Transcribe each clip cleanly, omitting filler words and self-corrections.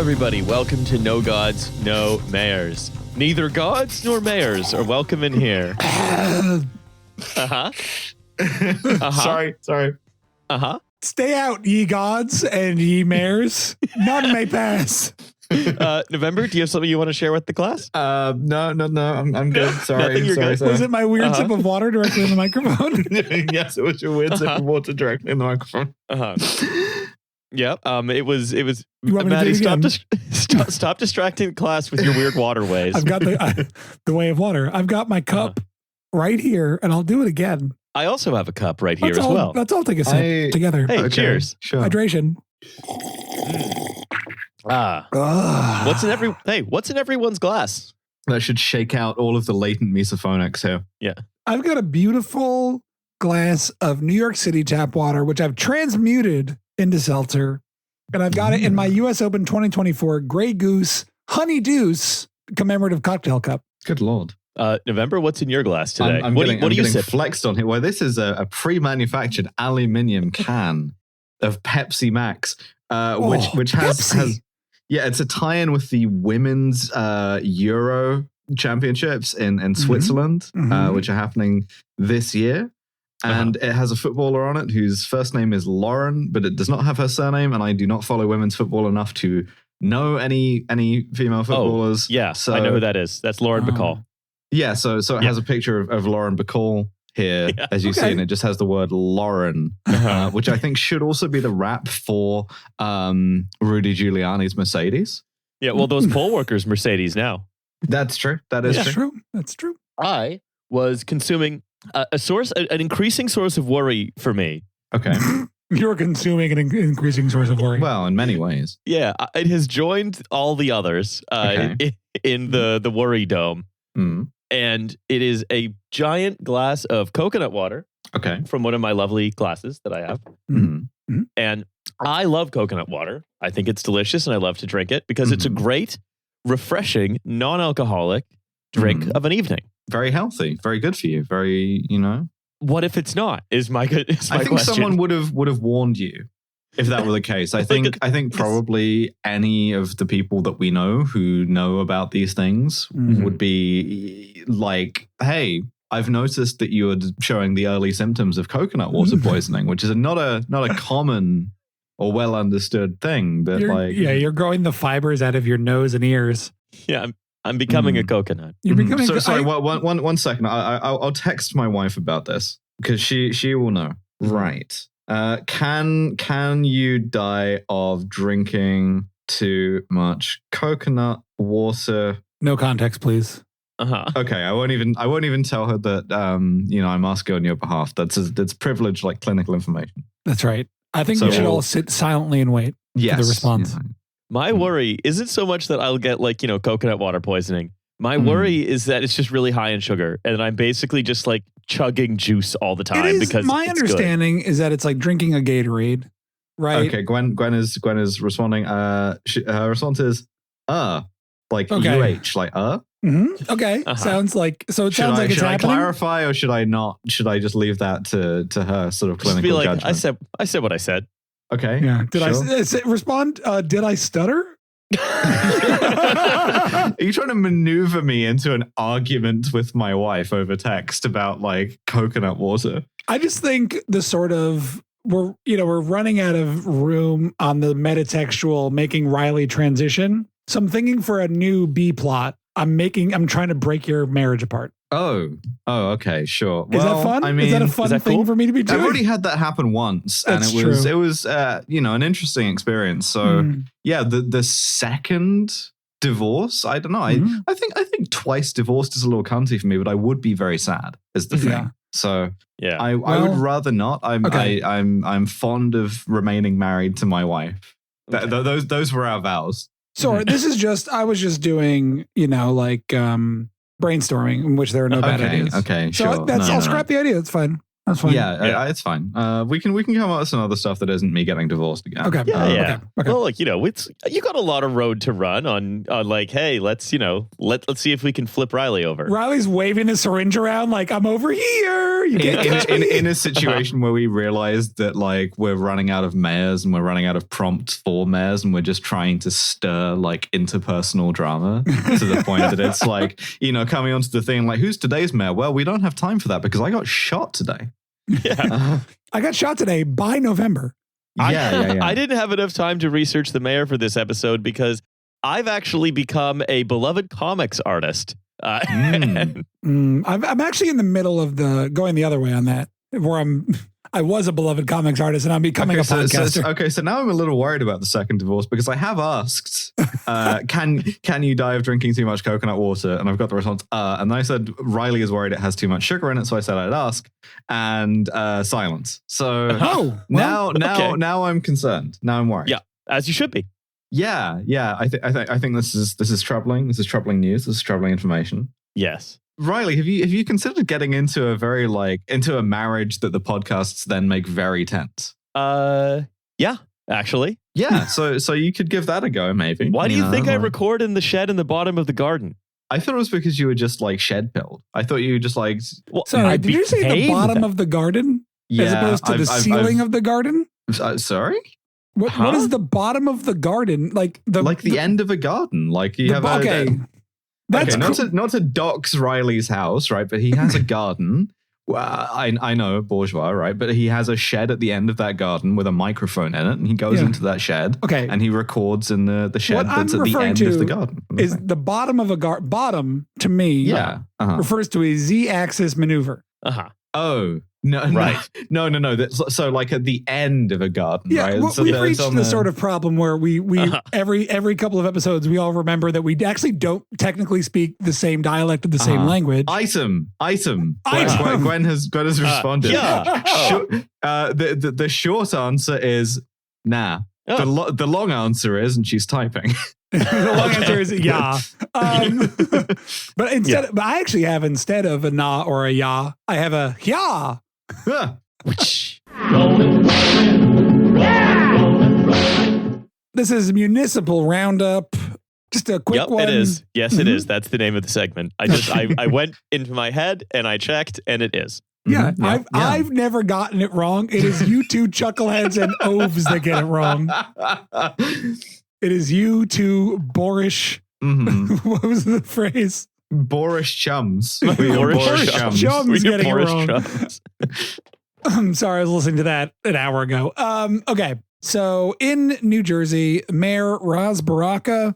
everybody. Welcome to No Gods, No Mayors. Neither gods nor mayors are welcome in here. Sorry. Stay out, ye gods and ye mayors. None may pass. November, do you have something you want to share with the class? No. I'm good. Sorry. You're sorry, good. sorry. Was it my weird sip of water directly in the microphone? Yes, it was your weird sip of water directly in the microphone. Yep. It was. You want me to Maddie, do it again? stop distracting the class with your weird waterways. I've got the way of water. I've got my cup right here, and I'll do it again. I also have a cup right here Let's as all, well. Let's all take a sip together. Hey, Okay, cheers. Sure. Hydration. What's in everyone's glass? That should shake out all of the latent mesophonics here. Yeah. I've got a beautiful glass of New York City tap water, which I've transmuted into seltzer. And I've got it in my US Open 2024 Grey Goose Honey Deuce commemorative cocktail cup. Good Lord. November, what's in your glass today? I'm What getting do you sip? flexed on here. Well, this is a pre-manufactured aluminium can of Pepsi Max, which has it's a tie-in with the women's Euro Championships in Switzerland, which are happening this year. And it has a footballer on it whose first name is Lauren, but it does not have her surname. And I do not follow women's football enough to know any female footballers. Yeah, so I know who that is. That's Lauren Bacall. Yeah, so it has a picture of Lauren Bacall here, as you see, and it just has the word Lauren, which I think should also be the wrap for Rudy Giuliani's Mercedes. Yeah, well, those poll workers' Mercedes now. That's true. That is true. That's true. I was consuming an increasing source of worry for me. Okay. You're consuming an increasing source of worry. Well, in many ways. Yeah, it has joined all the others in the worry dome. Mm. And it is a giant glass of coconut water. Okay. From one of my lovely glasses that I have. Mm-hmm. And I love coconut water. I think it's delicious and I love to drink it because it's a great, refreshing, non-alcoholic drink of an evening. Very healthy. Very good for you. Very, What if it's not? Is my question. Someone would have warned you if that were the case. I think probably any of the people that we know who know about these things would be like, hey, I've noticed that you're showing the early symptoms of coconut water poisoning, which is not a common or well understood thing. But you're growing the fibers out of your nose and ears. Yeah, I'm becoming a coconut. You're becoming. Sorry, one second. I'll text my wife about this because she will know. Right. Can you die of drinking too much coconut water? No context, please. Okay, I won't even tell her that I'm asking on your behalf. That's privileged, like clinical information. That's right. I think we should all sit silently and wait for the response. Yeah. My worry isn't so much that I'll get coconut water poisoning. My worry is that it's just really high in sugar and I'm basically just like chugging juice all the time because my understanding is that it's like drinking a Gatorade, right? Okay, Gwen is responding. Her response is like okay. like Okay, sounds like so. It sounds like it's happening. Should I clarify or should I not? Should I just leave that to her sort of clinical judgment? I said what I said. Okay. Yeah. Did I respond? Did I stutter? Are you trying to maneuver me into an argument with my wife over text about like coconut water? I just think the sort of we're running out of room on the metatextual making Riley transition. So I'm thinking for a new B plot. I'm trying to break your marriage apart. Oh, okay, sure. Is that fun? I mean, is that a fun thing for me to be doing? I've already had that happen once, and it was an interesting experience. So the second divorce, I don't know. I think twice divorced is a little cunty for me, but I would be very sad. Is the thing. Yeah. So I would rather not. I'm fond of remaining married to my wife. Okay. Those were our vows. So this is just I was just doing brainstorming in which there are no bad ideas. Okay, so sure. I'll scrap the idea. That's fine. That's fine. Yeah, it's fine. We can come up with some other stuff that isn't me getting divorced again. Okay. Yeah. Okay. Well, like, you got a lot of road to run on like, hey, let's see if we can flip Riley over. Riley's waving his syringe around like, I'm over here. You can't catch me. In a situation where we realize that like we're running out of mayors and we're running out of prompts for mayors and we're just trying to stir like interpersonal drama to the point that it's like, coming onto the thing like, who's today's mayor? Well, we don't have time for that because I got shot today. Yeah. I got shot today by November. Yeah. I didn't have enough time to research the mayor for this episode because I've actually become a beloved comics artist. I'm actually in the middle of going the other way on that, where I was a beloved comics artist and I'm becoming a podcaster. So now I'm a little worried about the second divorce because I have asked, can you die of drinking too much coconut water? And I've got the response, and I said Riley is worried it has too much sugar in it, so I said I'd ask, and silence. So now I'm concerned. Now I'm worried. Yeah, as you should be. Yeah. I think this is troubling. This is troubling news. This is troubling information. Yes. Riley, have you considered getting into a marriage that the podcasts then make very tense? Yeah, actually. Yeah, so you could give that a go, maybe. Why do you think I record in the shed in the bottom of the garden? I thought it was because you were just like shed pilled. I thought you were just like. Well, sorry, did you say the bottom of the garden as opposed to the ceiling of the garden? Sorry. What is the bottom of the garden like? The end of a garden, like you have That's not to dox Riley's house, right? But he has a garden. Well, I know, bourgeois, right? But he has a shed at the end of that garden with a microphone in it, and he goes into that shed. Okay, and he records in the shed that's at the end of the garden. Is the bottom of a garden? Bottom to me, refers to a Z-axis maneuver. Oh. No, right. No. So like at the end of a garden, right? Well, so we've reached the sort of problem where we every couple of episodes, we all remember that we actually don't technically speak the same dialect of the same language. Item. Gwen has responded. The short answer is nah. The long answer is, and she's typing. The long answer is yeah. But I actually have, instead of a nah or a ya, I have a yeah. This is Municipal Roundup. Just a quick one. It is. Yes, it is. That's the name of the segment. I went into my head and I checked, and it is. Yeah, I've never gotten it wrong. It is you two chuckleheads and oafs that get it wrong. It is you two boorish. What was the phrase? Boorish chums. Boorish chums getting it wrong. I'm sorry, I was listening to that an hour ago. Okay, so in New Jersey, Mayor Ras Baraka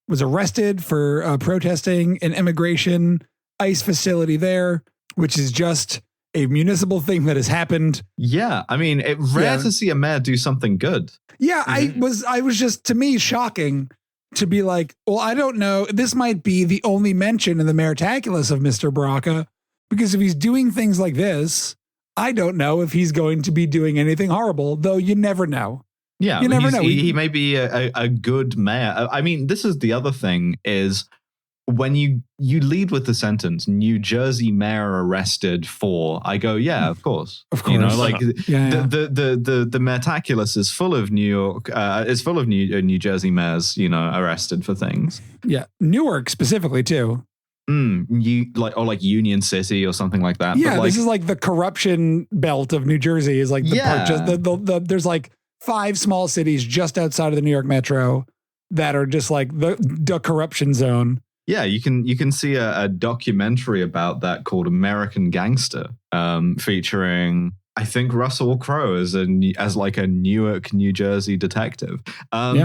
was arrested for protesting an immigration ICE facility there, which is just a municipal thing that has happened. Yeah, I mean, it's rare to see a mayor do something good. Yeah, I was just, to me, shocking to be like, well, I don't know. This might be the only mention in the Meritaculous of Mr. Baraka, because if he's doing things like this, I don't know if he's going to be doing anything horrible, though you never know. Yeah, you never know. He may be a good mayor. I mean, this is the other thing is when you lead with the sentence, New Jersey mayor arrested for, I go, yeah, of course. Of course. You know, like the Meritaculous is full of New York, is full of New Jersey mayors, arrested for things. Yeah. Newark specifically too. Like Union City or something like that. Yeah, but this is like the corruption belt of New Jersey is like the part, just there's like 5 small cities just outside of the New York metro that are just like the corruption zone. Yeah, you can see a documentary about that called American Gangster, featuring I think Russell Crowe as like a Newark, New Jersey detective. But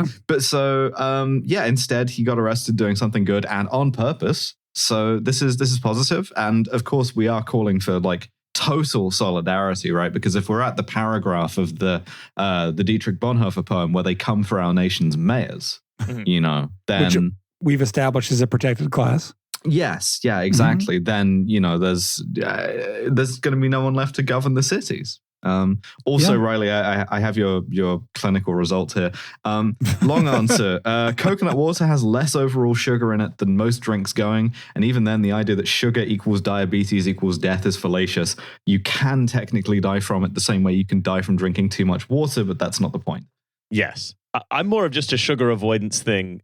instead he got arrested doing something good and on purpose. So this is positive, and of course we are calling for like total solidarity, right? Because if we're at the paragraph of the Dietrich Bonhoeffer poem where they come for our nation's mayors, then which we've established as a protected class. Yes, yeah, exactly. Then there's going to be no one left to govern the cities. Also, Riley, I have your clinical results here. Long answer. Coconut water has less overall sugar in it than most drinks going. And even then, the idea that sugar equals diabetes equals death is fallacious. You can technically die from it the same way you can die from drinking too much water, but that's not the point. Yes. I'm more of just a sugar avoidance thing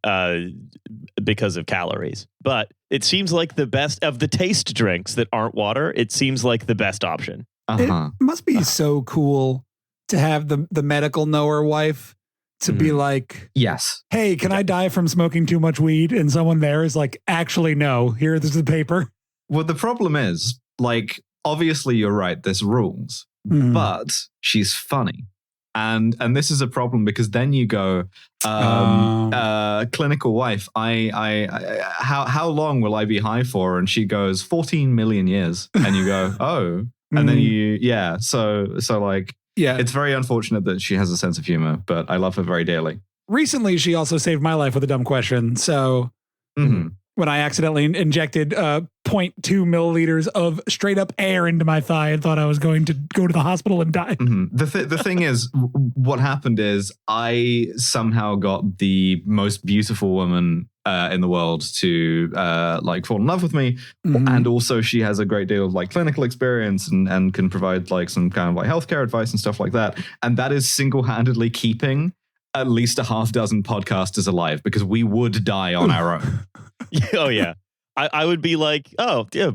because of calories. But it seems like the best of the taste drinks that aren't water. It seems like the best option. It must be so cool to have the medical knower wife to be like, yes, hey, can I die from smoking too much weed? And someone there is like, actually, no, here, this is the paper. Well, the problem is, like, obviously you're right, there's rules, but she's funny. And this is a problem because then you go, clinical wife, how long will I be high for? And she goes, 14 million years. And you go, oh. And then it's very unfortunate that she has a sense of humor, but I love her very dearly. Recently, she also saved my life with a dumb question. So when I accidentally injected 0.2 milliliters of straight up air into my thigh and thought I was going to go to the hospital and die. The thing is, what happened is I somehow got the most beautiful woman in the world to fall in love with me, and also she has a great deal of like clinical experience and can provide like some kind of like healthcare advice and stuff like that, and that is single-handedly keeping at least a half dozen podcasters alive because we would die on our own. Oh yeah. I would be like,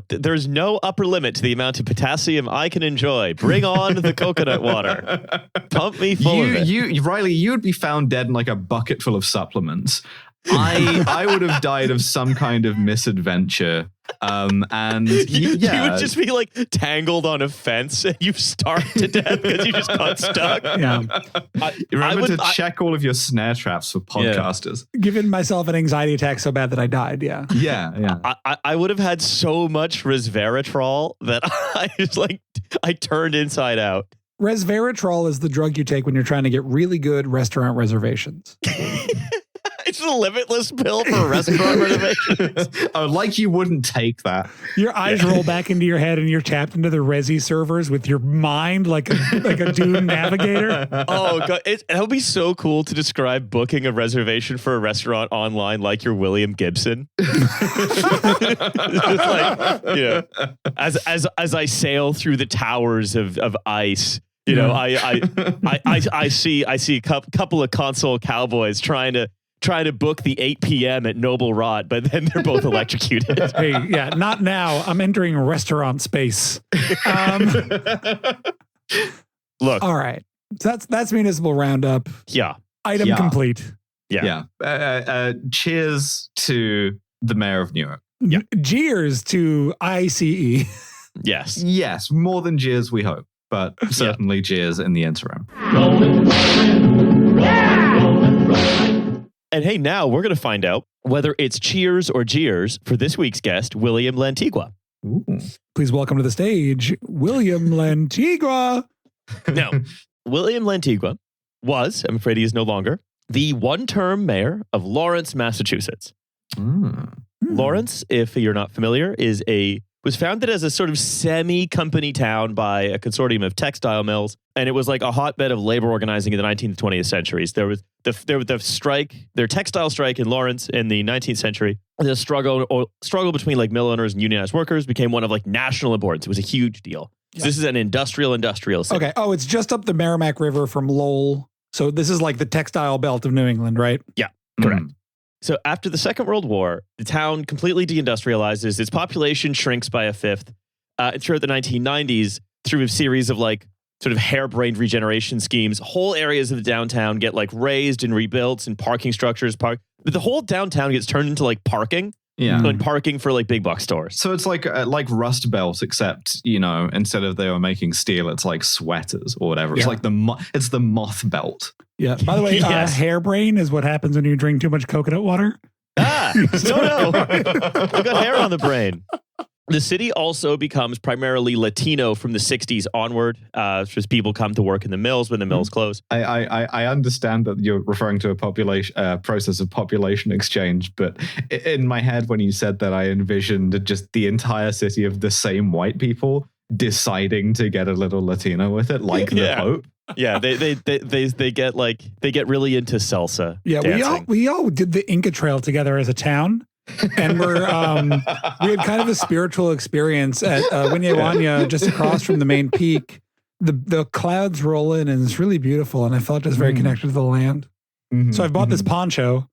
there's no upper limit to the amount of potassium I can enjoy. Bring on the coconut water. Pump me full of it. Riley, you would be found dead in like a bucket full of supplements. I would have died of some kind of misadventure. And you would just be like tangled on a fence and you starve to death because you just got stuck. Yeah. Remember to check all of your snare traps for podcasters. Giving myself an anxiety attack so bad that I died. Yeah. Yeah. I would have had so much resveratrol that I turned inside out. Resveratrol is the drug you take when you're trying to get really good restaurant reservations. It's a limitless pill for restaurant reservations. Oh, like you wouldn't take that. Your eyes roll back into your head and you're tapped into the Resi servers with your mind like a Dune navigator. Oh, God. It would be so cool to describe booking a reservation for a restaurant online like you're William Gibson. Just like, as I sail through the towers of ice, I see a couple of console cowboys trying to book the 8 p.m. at Noble Rot, but then they're both electrocuted. Hey, yeah, not now. I'm entering restaurant space. Look. All right. That's Municipal Roundup. Yeah. Item complete. Yeah. Cheers to the mayor of Newark. Yeah. Cheers to ICE. Yes. Yes, more than cheers, we hope, but certainly cheers in the interim. And hey, now we're going to find out whether it's cheers or jeers for this week's guest, William Lantigua. Ooh. Please welcome to the stage, William Lantigua. Now, William Lantigua was, I'm afraid he is no longer, the one-term mayor of Lawrence, Massachusetts. Lawrence, if you're not familiar, was founded as a sort of semi-company town by a consortium of textile mills, and it was like a hotbed of labor organizing in the 19th and 20th centuries. There was the strike, their textile strike in Lawrence in the 19th century. The struggle between like mill owners and unionized workers became one of like national importance. It was a huge deal. Yeah. So this is an industrial city. Okay. Oh, it's just up the Merrimack River from Lowell. So this is like the textile belt of New England, right? Yeah, correct. So after the Second World War, the town completely deindustrializes. Its population shrinks by a fifth. Throughout the 1990s, through a series of like sort of harebrained regeneration schemes, whole areas of the downtown get like raised and rebuilt, and parking structures. But the whole downtown gets turned into like parking. Yeah, like parking for like big box stores. So it's like Rust Belt, except instead of they were making steel, it's like sweaters or whatever. It's like it's the moth belt. Yeah. By the way, hairbrain is what happens when you drink too much coconut water. No. I've got hair on the brain. The city also becomes primarily Latino from the 60s onward, as people come to work in the mills when the mills close. I understand that you're referring to a process of population exchange, but in my head, when you said that, I envisioned just the entire city of the same white people deciding to get a little Latino with it, like the Pope. Yeah, they get really into salsa. Yeah, dancing. we all did the Inca Trail together as a town, and we had kind of a spiritual experience at Wiña just across from the main peak. The clouds roll in, and it's really beautiful, and I felt just very connected to the land. So I've bought this poncho.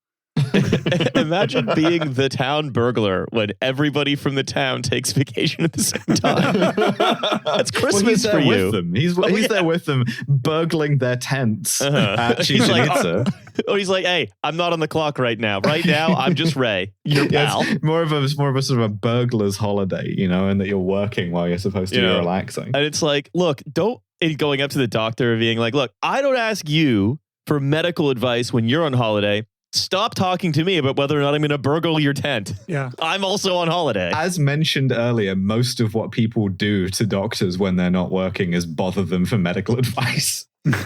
Imagine being the town burglar when everybody from the town takes vacation at the same time. That's Christmas for you. With them. He's there with them, burgling their tents at Chichen Itza. He's like, hey, I'm not on the clock right now. Right now, I'm just Ray, your pal. More of a sort of a burglar's holiday, and that you're working while you're supposed to be relaxing. And it's like, look, going up to the doctor being like, look, I don't ask you for medical advice when you're on holiday. Stop talking to me about whether or not I'm going to burgle your tent. Yeah. I'm also on holiday. As mentioned earlier, most of what people do to doctors when they're not working is bother them for medical advice. Going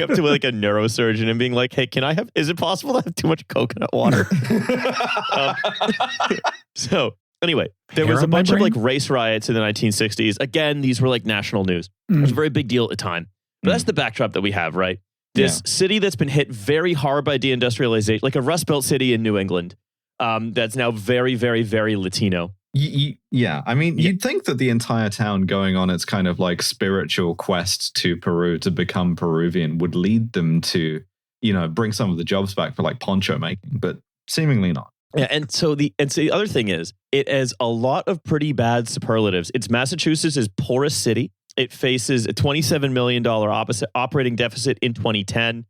up to like a neurosurgeon and being like, hey, is it possible to have too much coconut water? So anyway, there was a bunch of like race riots in the 1960s. Again, these were like national news. It was a very big deal at the time. But that's the backdrop that we have, right? This city that's been hit very hard by deindustrialization, like a Rust Belt city in New England, that's now very, very, very Latino. Yeah. I mean, you'd think that the entire town going on its kind of like spiritual quest to Peru to become Peruvian would lead them to, bring some of the jobs back for like poncho making, but seemingly not. Yeah, and so the other thing is, it has a lot of pretty bad superlatives. It's Massachusetts' poorest city. It faces a $27 million operating deficit in 2010,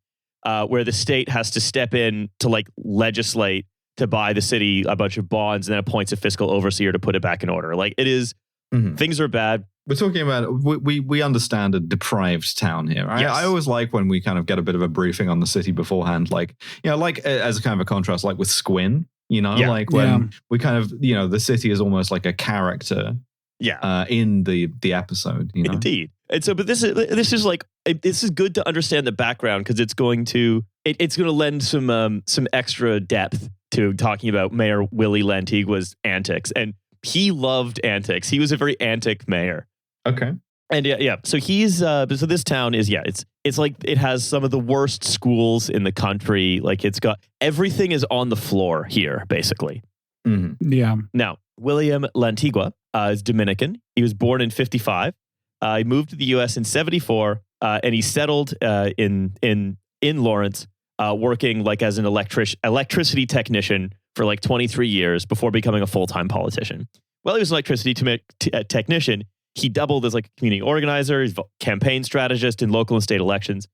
where the state has to step in to like legislate to buy the city a bunch of bonds and then appoints a fiscal overseer to put it back in order. Like it is, things are bad. We're talking about, we understand a deprived town here. Yes. I always like when we kind of get a bit of a briefing on the city beforehand, like, as a kind of a contrast, like with Squin, like when we kind of, the city is almost like a character. Yeah, in the episode, Indeed. And so, but this is good to understand the background because it's going to lend some extra depth to talking about Mayor Willy Lantigua's antics, and he loved antics. He was a very antic mayor. Okay. And yeah. So he's so this town is it's like it has some of the worst schools in the country. Like it's got everything is on the floor here, basically. Mm-hmm. Yeah. Now, William Lantigua is Dominican. He was born in 1955. He moved to the U.S. in 1974, and he settled in Lawrence, working like as an electricity technician for like 23 years before becoming a full-time politician. While he was an electricity technician, he doubled as like a community organizer, he's a campaign strategist in local and state elections.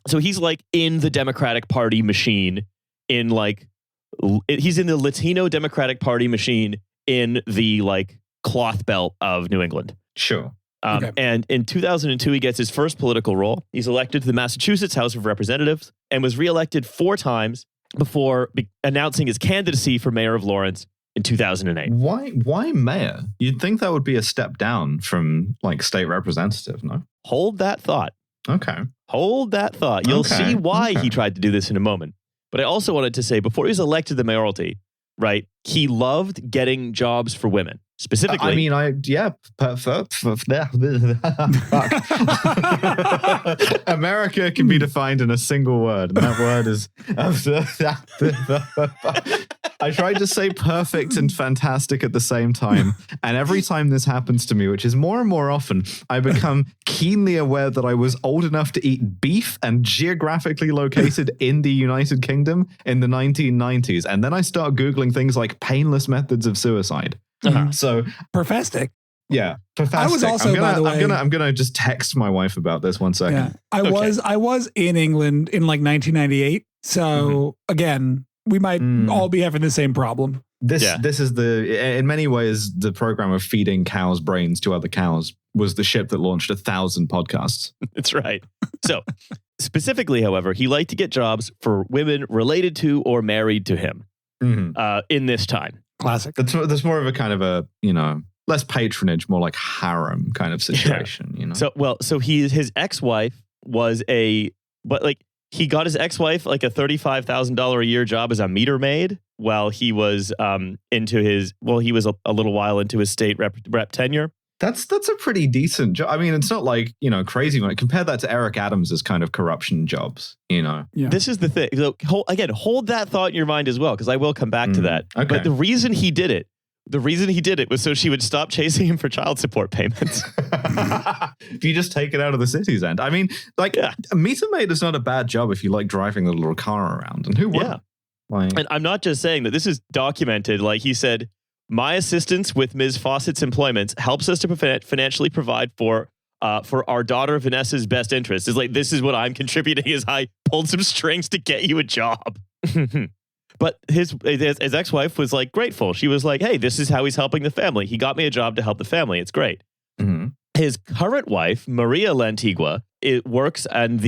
So he's like in the Democratic Party machine, he's in the Latino Democratic Party machine in the like cloth belt of New England. Sure. Okay. And in 2002, he gets his first political role. He's elected to the Massachusetts House of Representatives and was reelected 4 times before announcing his candidacy for mayor of Lawrence in 2008. Why mayor? You'd think that would be a step down from like state representative, no? Hold that thought. Okay. Hold that thought. You'll see why he tried to do this in a moment. But I also wanted to say, before he was elected to the mayoralty, right, he loved getting jobs for women. Specifically, America can be defined in a single word, and that word is. I tried to say perfect and fantastic at the same time, and every time this happens to me, which is more and more often, I become keenly aware that I was old enough to eat beef and geographically located in the United Kingdom in the 1990s, and then I start Googling things like painless methods of suicide. So Perfastic. Yeah, Perfastic. I was also, by the way, I'm gonna just text my wife about this 1 second. Yeah, I was in England in like 1998. So again, we might all be having the same problem. This is in many ways the program of feeding cows brains to other cows was the ship that launched 1,000 podcasts. That's right. So specifically, however, he liked to get jobs for women related to or married to him in this time. Classic. That's more of a kind of a, less patronage, more like harem kind of situation, So his ex-wife was he got his ex-wife like a $35,000 a year job as a meter maid while he was he was a little while into his state rep tenure. That's a pretty decent job. I mean, it's not like, crazy money. Compare that to Eric Adams' kind of corruption jobs, Yeah. This is the thing. So, hold that thought in your mind as well, because I will come back to that. Okay. But the reason he did it was so she would stop chasing him for child support payments. If you just take it out of the city's end. I mean, a meter maid is not a bad job if you like driving the little car around. And who would? Yeah. And I'm not just saying that. This is documented. Like he said, my assistance with Ms. Fawcett's employment helps us to financially provide for our daughter Vanessa's best interest. Is like, this is what I'm contributing as I pulled some strings to get you a job. But his ex-wife was like grateful. She was like, hey, this is how he's helping the family. He got me a job to help the family. It's great. Mm-hmm. His current wife, Maria Lantigua, it works and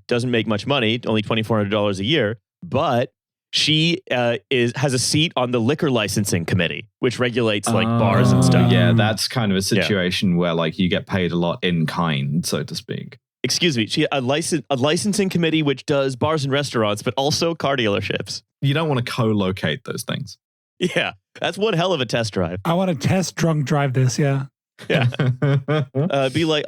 doesn't make much money, only $2,400 a year, but she has a seat on the liquor licensing committee, which regulates like bars and stuff. Yeah, that's kind of a situation where like you get paid a lot in kind, so to speak. Excuse me, she a licensing committee which does bars and restaurants, but also car dealerships. You don't want to co-locate those things. Yeah, that's one hell of a test drive. I want to test drunk drive this. Yeah. Yeah. Be like,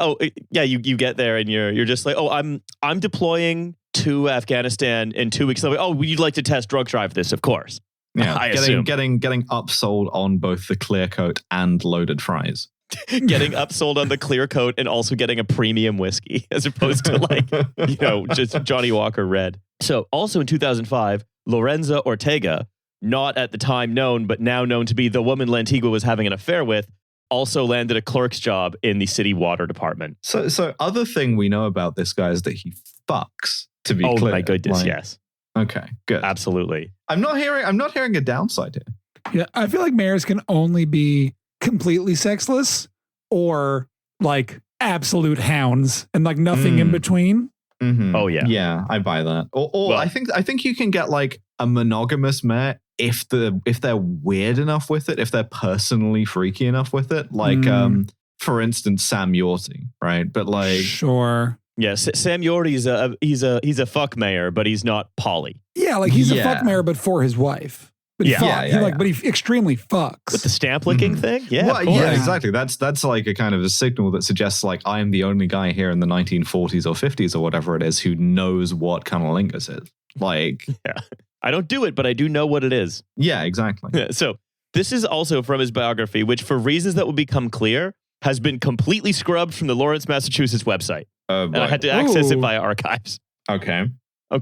you get there and you're just like, I'm deploying to Afghanistan in 2 weeks. Oh, you'd like to test drug drive this, of course. Yeah, I assume. Getting upsold on both the clear coat and loaded fries. Getting upsold on the clear coat and also getting a premium whiskey as opposed to just Johnny Walker Red. So also in 2005, Lorenza Ortega, not at the time known, but now known to be the woman Lantigua was having an affair with, also landed a clerk's job in the city water department. So other thing we know about this guy is that he fucks, to be clear. Oh my goodness, yes. Okay, good. Absolutely. I'm not hearing a downside here. Yeah, I feel like mayors can only be completely sexless or like absolute hounds and like nothing in between. Mm-hmm. Oh yeah. Yeah, I buy that. Or well, I think you can get like a monogamous mayor if they're weird enough with it, if they're personally freaky enough with it. Like for instance, Sam Yorty, right? But like sure. Yes, Sam Yorty's he's a fuck mayor, but he's not poly. Yeah, like he's a fuck mayor, but for his wife. But but he extremely fucks. With the stamp licking thing? Yeah. Well, yeah, exactly. That's like a kind of a signal that suggests like I am the only guy here in the 1940s or 50s or whatever it is who knows what cunnilingus is. Like, yeah. I don't do it, but I do know what it is. Yeah, exactly. So this is also from his biography, which for reasons that will become clear, has been completely scrubbed from the Lawrence, Massachusetts website. And I had to access it via archives. Okay.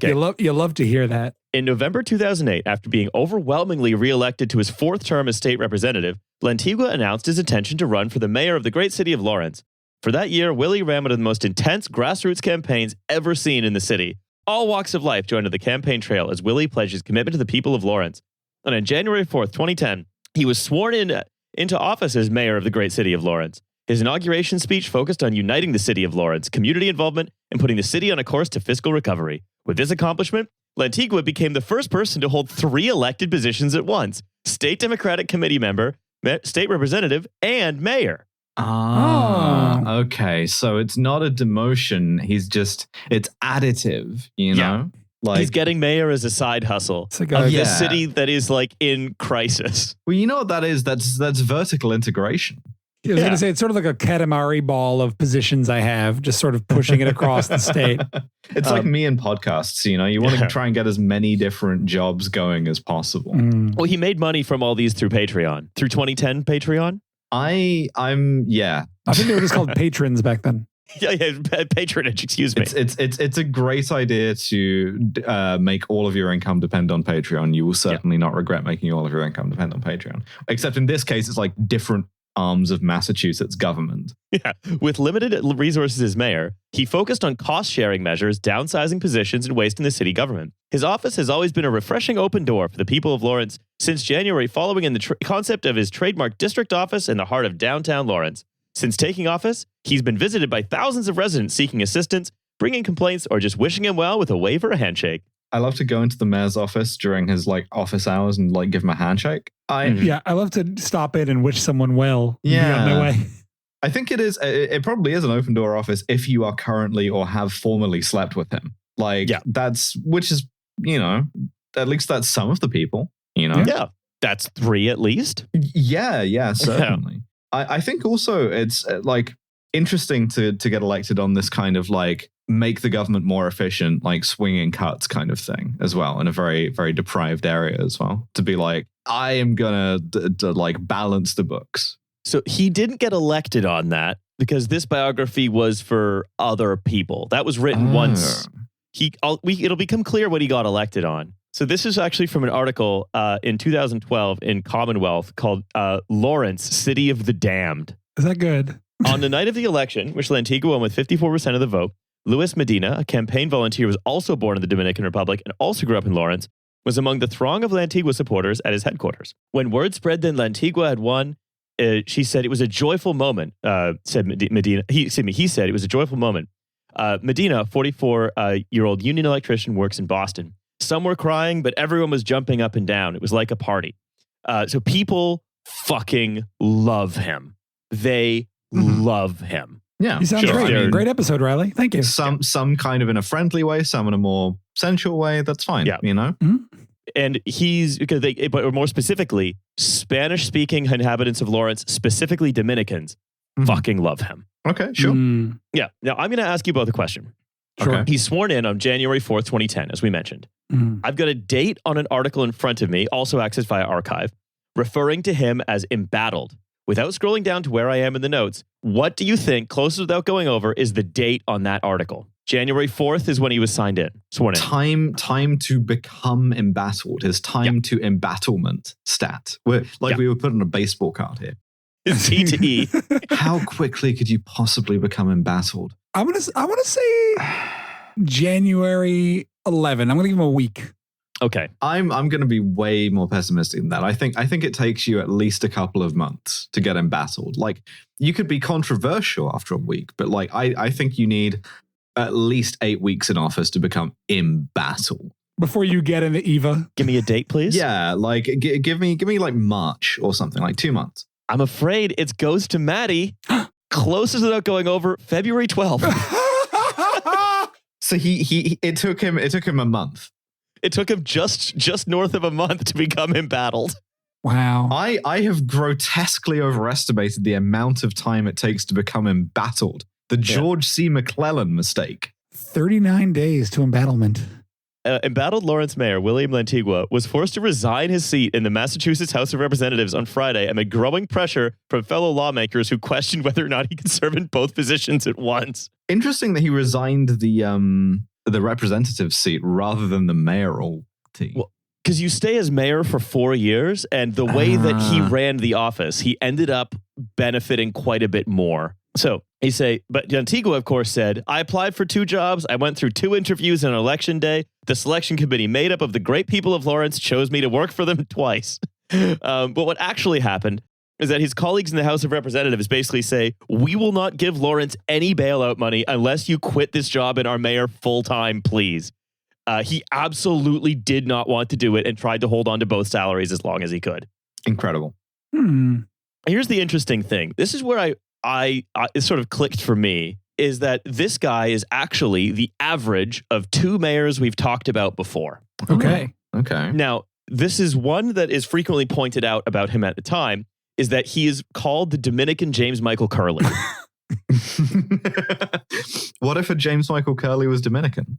You love to hear that. In November 2008, after being overwhelmingly reelected to his fourth term as state representative, Lantigua announced his intention to run for the mayor of the great city of Lawrence. For that year, Willy ran one of the most intense grassroots campaigns ever seen in the city. All walks of life joined the campaign trail as Willy pledged his commitment to the people of Lawrence. And on January 4th, 2010, he was sworn into office as mayor of the great city of Lawrence. His inauguration speech focused on uniting the city of Lawrence, community involvement, and putting the city on a course to fiscal recovery. With this accomplishment, Lantigua became the first person to hold 3 elected positions at once: state Democratic committee member, state representative, and mayor. Okay. So it's not a demotion. It's additive, you know? Yeah. Like, he's getting mayor as a side hustle of a city that is like in crisis. Well, you know what that is? That's vertical integration. I was going to say, it's sort of like a Katamari ball of positions I have, just sort of pushing it across the state. It's like me and podcasts, you know, you want to try and get as many different jobs going as possible. Well, he made money from all these through Patreon, through 2010 Patreon. I think they were just called patrons back then. Yeah, patronage, excuse me. It's a great idea to make all of your income depend on Patreon. You will certainly not regret making all of your income depend on Patreon. Except in this case, it's like different arms of Massachusetts government. Yeah. With limited resources as mayor, he focused on cost-sharing measures, downsizing positions, and waste in the city government. His office has always been a refreshing open door for the people of Lawrence since January, following in the concept of his trademark district office in the heart of downtown Lawrence. Since taking office, he's been visited by thousands of residents seeking assistance, bringing complaints, or just wishing him well with a wave or a handshake. I love to go into the mayor's office during his like office hours and like give him a handshake. I love to stop in and wish someone well. Yeah. Be on my way. I think it probably is an open door office if you are currently or have formerly slept with him. Which is, you know, at least that's some of the people, you know? Yeah. That's 3 at least. Yeah, certainly. I think also it's like interesting to get elected on this kind of like make the government more efficient, like swinging cuts kind of thing as well, in a very, very deprived area as well. To be like, I am gonna like balance the books. So he didn't get elected on that because this biography was for other people. That was written once. It'll become clear what he got elected on. So this is actually from an article in 2012 in Commonwealth called Lawrence, City of the Damned. Is that good? On the night of the election, which Lantigua won with 54% of the vote, Luis Medina, a campaign volunteer, was also born in the Dominican Republic and also grew up in Lawrence, was among the throng of Lantigua supporters at his headquarters. When word spread that Lantigua had won, she said it was a joyful moment, said Medina. He said it was a joyful moment. Medina, a 44-year-old union electrician, works in Boston. Some were crying, but everyone was jumping up and down. It was like a party. So people fucking love him. They love him. Yeah, you sound great. I mean, great episode, Riley. Thank you. Some kind of in a friendly way, some in a more sensual way. That's fine. Yeah, you know. Mm-hmm. And but more specifically, Spanish-speaking inhabitants of Lawrence, specifically Dominicans, fucking love him. Okay, sure. Yeah. Now I'm going to ask you both a question. Sure. Okay. He's sworn in on January 4th, 2010, as we mentioned. I've got a date on an article in front of me, also accessed via archive, referring to him as embattled. Without scrolling down to where I am in the notes, what do you think, closest without going over, is the date on that article? January 4th is when he was sworn in. Time to become embattled. His time to embattlement stat. We were put on a baseball card here. It's T to E. How quickly could you possibly become embattled? I want to say January 11. I'm going to give him a week. Okay. I'm going to be way more pessimistic than that. I think it takes you at least a couple of months to get embattled. Like, you could be controversial after a week, but like I think you need at least 8 weeks in office to become embattled. Before you get into Eva. Give me a date, please. Yeah, like give me like March or something, like 2 months. I'm afraid it goes to Maddie. Closest without going over, February 12th. So it took him a month. It took him just north of a month to become embattled. Wow. I have grotesquely overestimated the amount of time it takes to become embattled. The George C. McClellan mistake. 39 days to embattlement. Embattled Lawrence Mayor William Lantigua was forced to resign his seat in the Massachusetts House of Representatives on Friday amid growing pressure from fellow lawmakers who questioned whether or not he could serve in both positions at once. Interesting that he resigned the representative seat rather than the mayoral team. Well, because you stay as mayor for 4 years, and the way that he ran the office, he ended up benefiting quite a bit more. So but Lantigua, of course, said, I applied for 2 jobs. I went through 2 interviews on election day. The selection committee made up of the great people of Lawrence chose me to work for them twice. But what actually happened is that his colleagues in the House of Representatives basically say, we will not give Lawrence any bailout money unless you quit this job and are mayor full time, please. He absolutely did not want to do it and tried to hold on to both salaries as long as he could. Incredible. Here's the interesting thing. This is where it sort of clicked for me, is that this guy is actually the average of 2 mayors we've talked about before. Okay. Now, this is one that is frequently pointed out about him at the time, is that he is called the Dominican James Michael Curley. What if a James Michael Curley was Dominican?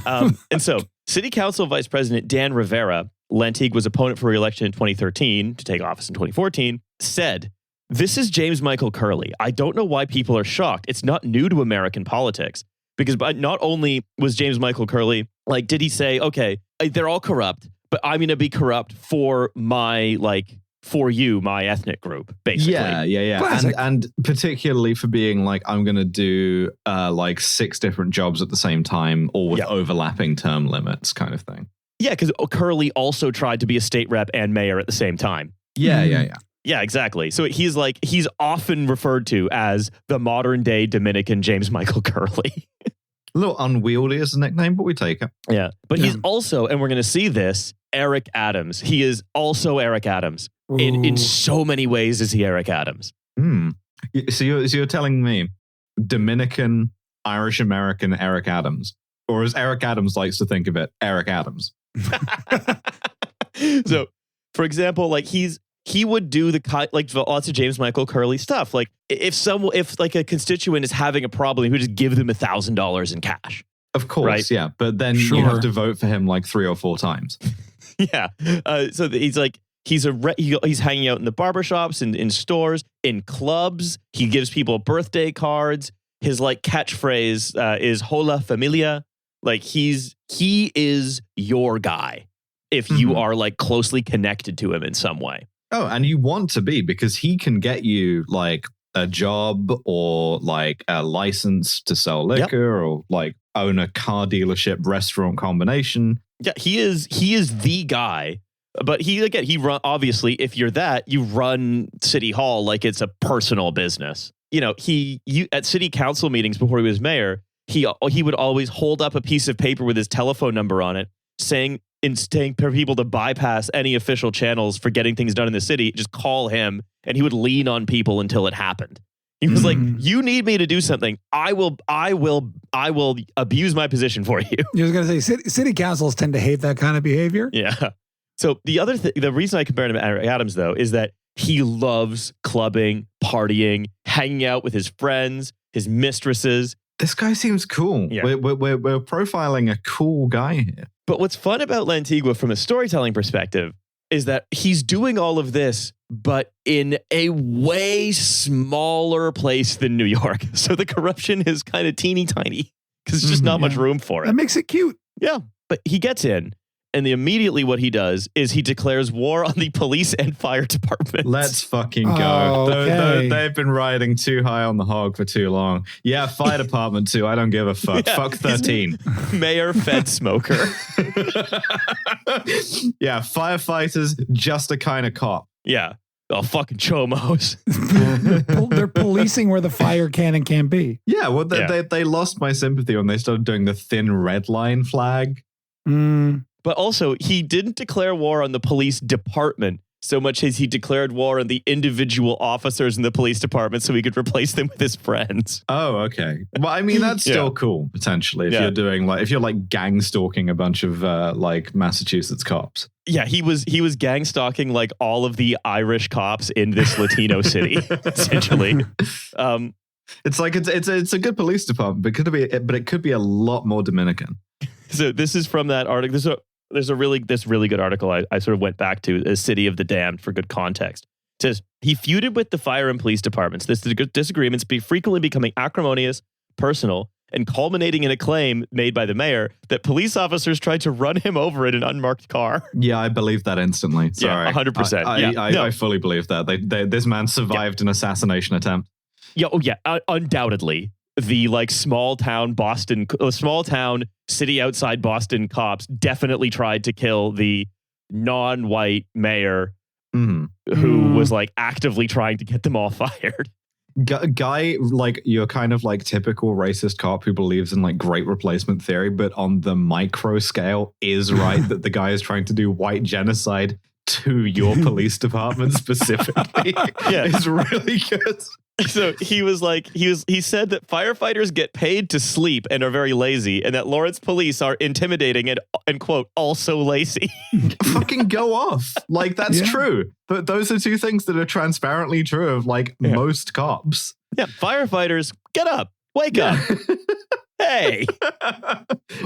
And so, City Council Vice President Dan Rivera, Lantigua's opponent for re-election in 2013 to take office in 2014, said, this is James Michael Curley. I don't know why people are shocked. It's not new to American politics. Because not only was James Michael Curley, like, did he say, okay, they're all corrupt, but I'm going to be corrupt for my ethnic group, basically. Yeah. And particularly for being like, I'm going to do like 6 different jobs at the same time, all with overlapping term limits kind of thing. Yeah, because Curley also tried to be a state rep and mayor at the same time. Yeah, exactly. So he's often referred to as the modern day Dominican James Michael Curley. A little unwieldy as a nickname, but we take it. Yeah. But he's also, and we're going to see this, Eric Adams. He is also Eric Adams. In so many ways is he Eric Adams. So you're telling me Dominican, Irish American Eric Adams, or as Eric Adams likes to think of it, Eric Adams. So, for example, like he's he would do like lots of James Michael Curley stuff. Like if like a constituent is having a problem, he would just give them $1,000 in cash. Of course, right? yeah. But then you have to vote for him like 3 or 4 times. Yeah. So he's like, he's hanging out in the barbershops and in stores, in clubs. He gives people birthday cards. His like catchphrase is "Hola familia." Like he is your guy if you are like closely connected to him in some way. Oh, and you want to be, because he can get you like a job or like a license to sell liquor or like own a car dealership restaurant combination. Yeah, he is the guy. But he run, obviously, if you're that, you run City Hall like it's a personal business. You know, at city council meetings before he was mayor, he would always hold up a piece of paper with his telephone number on it, saying for people to bypass any official channels for getting things done in the city, just call him, and he would lean on people until it happened. He was like, "You need me to do something. I will abuse my position for you." I was going to say, city councils tend to hate that kind of behavior. Yeah. So the reason I compare him to Eric Adams, though, is that he loves clubbing, partying, hanging out with his friends, his mistresses. This guy seems cool. Yeah. We're profiling a cool guy here. But what's fun about Lantigua from a storytelling perspective is that he's doing all of this, but in a way smaller place than New York. So the corruption is kind of teeny tiny because there's just not much room for it. That makes it cute. Yeah. But he gets in. And immediately what he does is he declares war on the police and fire departments. Let's fucking go. Okay. They've been riding too high on the hog for too long. Yeah, fire department too. I don't give a fuck. Yeah, Fuck 13. Mayor fed smoker. Yeah, firefighters, just a kind of cop. Yeah. Oh, fucking chomos. They're policing where the fire can and can't be. Yeah, well, they lost my sympathy when they started doing the thin red line flag. But also, he didn't declare war on the police department so much as he declared war on the individual officers in the police department so he could replace them with his friends. Oh, okay. Well, I mean, that's still cool, potentially, if you're like gang stalking a bunch of like Massachusetts cops. Yeah, he was gang stalking like all of the Irish cops in this Latino city, essentially. It's like it's a good police department, but it could be a lot more Dominican. So this is from that article. There's a really good article I sort of went back to, The City of the Damned, for good context. It says, he feuded with the fire and police departments. This disagreements frequently becoming acrimonious, personal, and culminating in a claim made by the mayor that police officers tried to run him over in an unmarked car. Yeah, I believe that instantly. Sorry. Yeah, 100%. I fully believe that. This man survived an assassination attempt. Yeah, undoubtedly. The like small town city outside Boston cops definitely tried to kill the non-white mayor who was like actively trying to get them all fired. Guy, like your kind of like typical racist cop who believes in like great replacement theory, but on the micro scale is right that the guy is trying to do white genocide to your police department specifically. Yeah, it's really good. So he said that firefighters get paid to sleep and are very lazy, and that Lawrence police are intimidating and quote, also lazy. Fucking go off. Like, that's true. But those are two things that are transparently true of like most cops. Yeah. Firefighters, get up, wake up. Hey,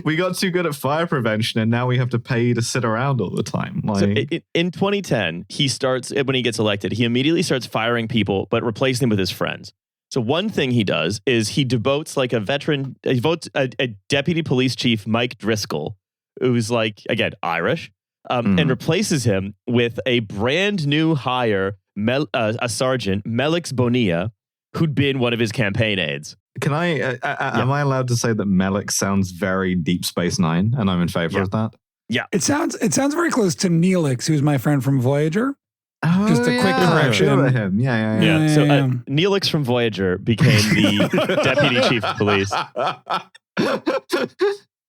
we got too good at fire prevention and now we have to pay to sit around all the time. Like, so in 2010, when he gets elected, he immediately starts firing people, but replacing them with his friends. So one thing he does is he devotes like a deputy police chief, Mike Driscoll, who's like, again, Irish, and replaces him with a brand new hire, a sergeant, Neelix Bonilla, who'd been one of his campaign aides. Can am I allowed to say that Neelix sounds very Deep Space Nine, and I'm in favor of that? Yeah. It sounds very close to Neelix, who's my friend from Voyager. Oh, just a quick correction. Him. Yeah. So Neelix from Voyager became the deputy chief of police.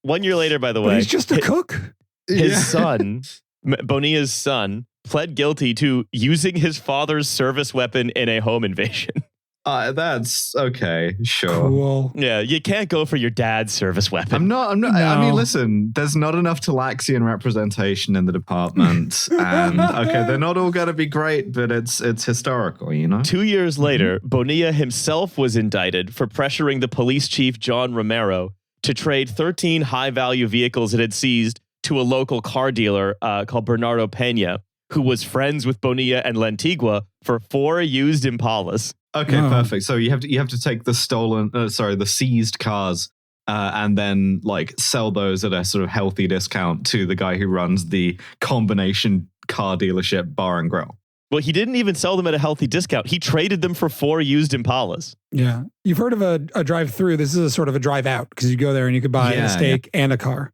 1 year later, by the way, he's just a cook. His son, Bonilla's son, pled guilty to using his father's service weapon in a home invasion. That's okay. Sure. Cool. Yeah, you can't go for your dad's service weapon. I'm not. No. I mean, listen, there's not enough Talaxian representation in the department. And okay, they're not all going to be great, but it's historical, 2 years later, Bonilla himself was indicted for pressuring the police chief, John Romero, to trade 13 high-value vehicles it had seized to a local car dealer called Bernardo Pena, who was friends with Bonilla and Lantigua, for 4 used Impalas. Okay, perfect. So you have to take the seized cars and then sell those at a sort of healthy discount to the guy who runs the combination car dealership bar and grill. Well, he didn't even sell them at a healthy discount. He traded them for 4 used Impalas. Yeah. You've heard of a drive-through. This is a sort of a drive-out because you go there and you could buy a steak and a car.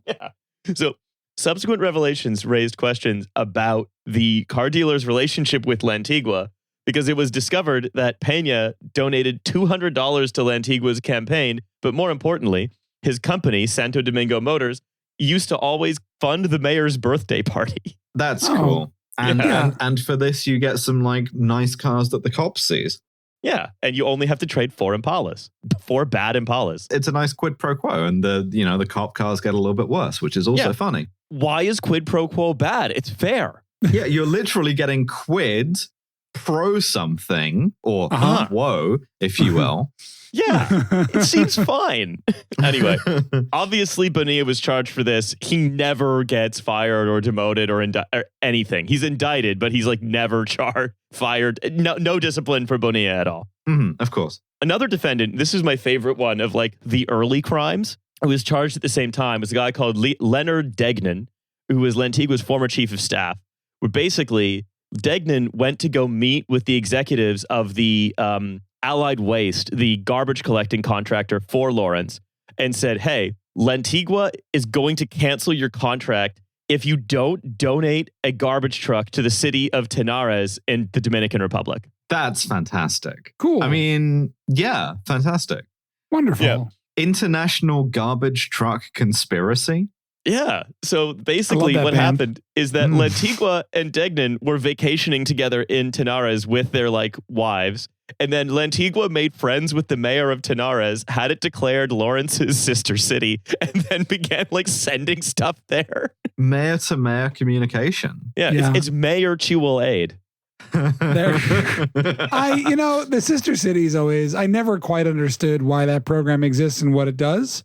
Yeah. So subsequent revelations raised questions about the car dealer's relationship with Lantigua, because it was discovered that Pena donated $200 to Lantigua's campaign, but more importantly, his company, Santo Domingo Motors, used to always fund the mayor's birthday party. That's cool. And for this, you get some nice cars that the cops sees. Yeah, and you only have to trade 4 Impalas, 4 bad Impalas. It's a nice quid pro quo, and the cop cars get a little bit worse, which is also funny. Why is quid pro quo bad? It's fair. Yeah, you're literally getting quid pro something, or whoa, if you will. Yeah, it seems fine. Anyway, obviously Bonilla was charged for this. He never gets fired or demoted or anything. He's indicted, but he's never fired. No discipline for Bonilla at all. Of course. Another defendant, this is my favorite one of the early crimes, who was charged at the same time, was a guy called Leonard Degnan, who was Lantigua's former chief of staff, where basically Degnan went to go meet with the executives of the Allied Waste, the garbage collecting contractor for Lawrence, and said, hey, Lantigua is going to cancel your contract if you don't donate a garbage truck to the city of Tenares in the Dominican Republic. That's fantastic. Cool. I mean, yeah, fantastic. Wonderful. Yeah. International garbage truck conspiracy. Yeah. So basically what happened is that Lantigua and Degnan were vacationing together in Tenares with their wives. And then Lantigua made friends with the mayor of Tenares, had it declared Lawrence's sister city, and then began sending stuff there. Mayor to mayor communication. Yeah. It's mutual aid. The sister cities always, I never quite understood why that program exists and what it does.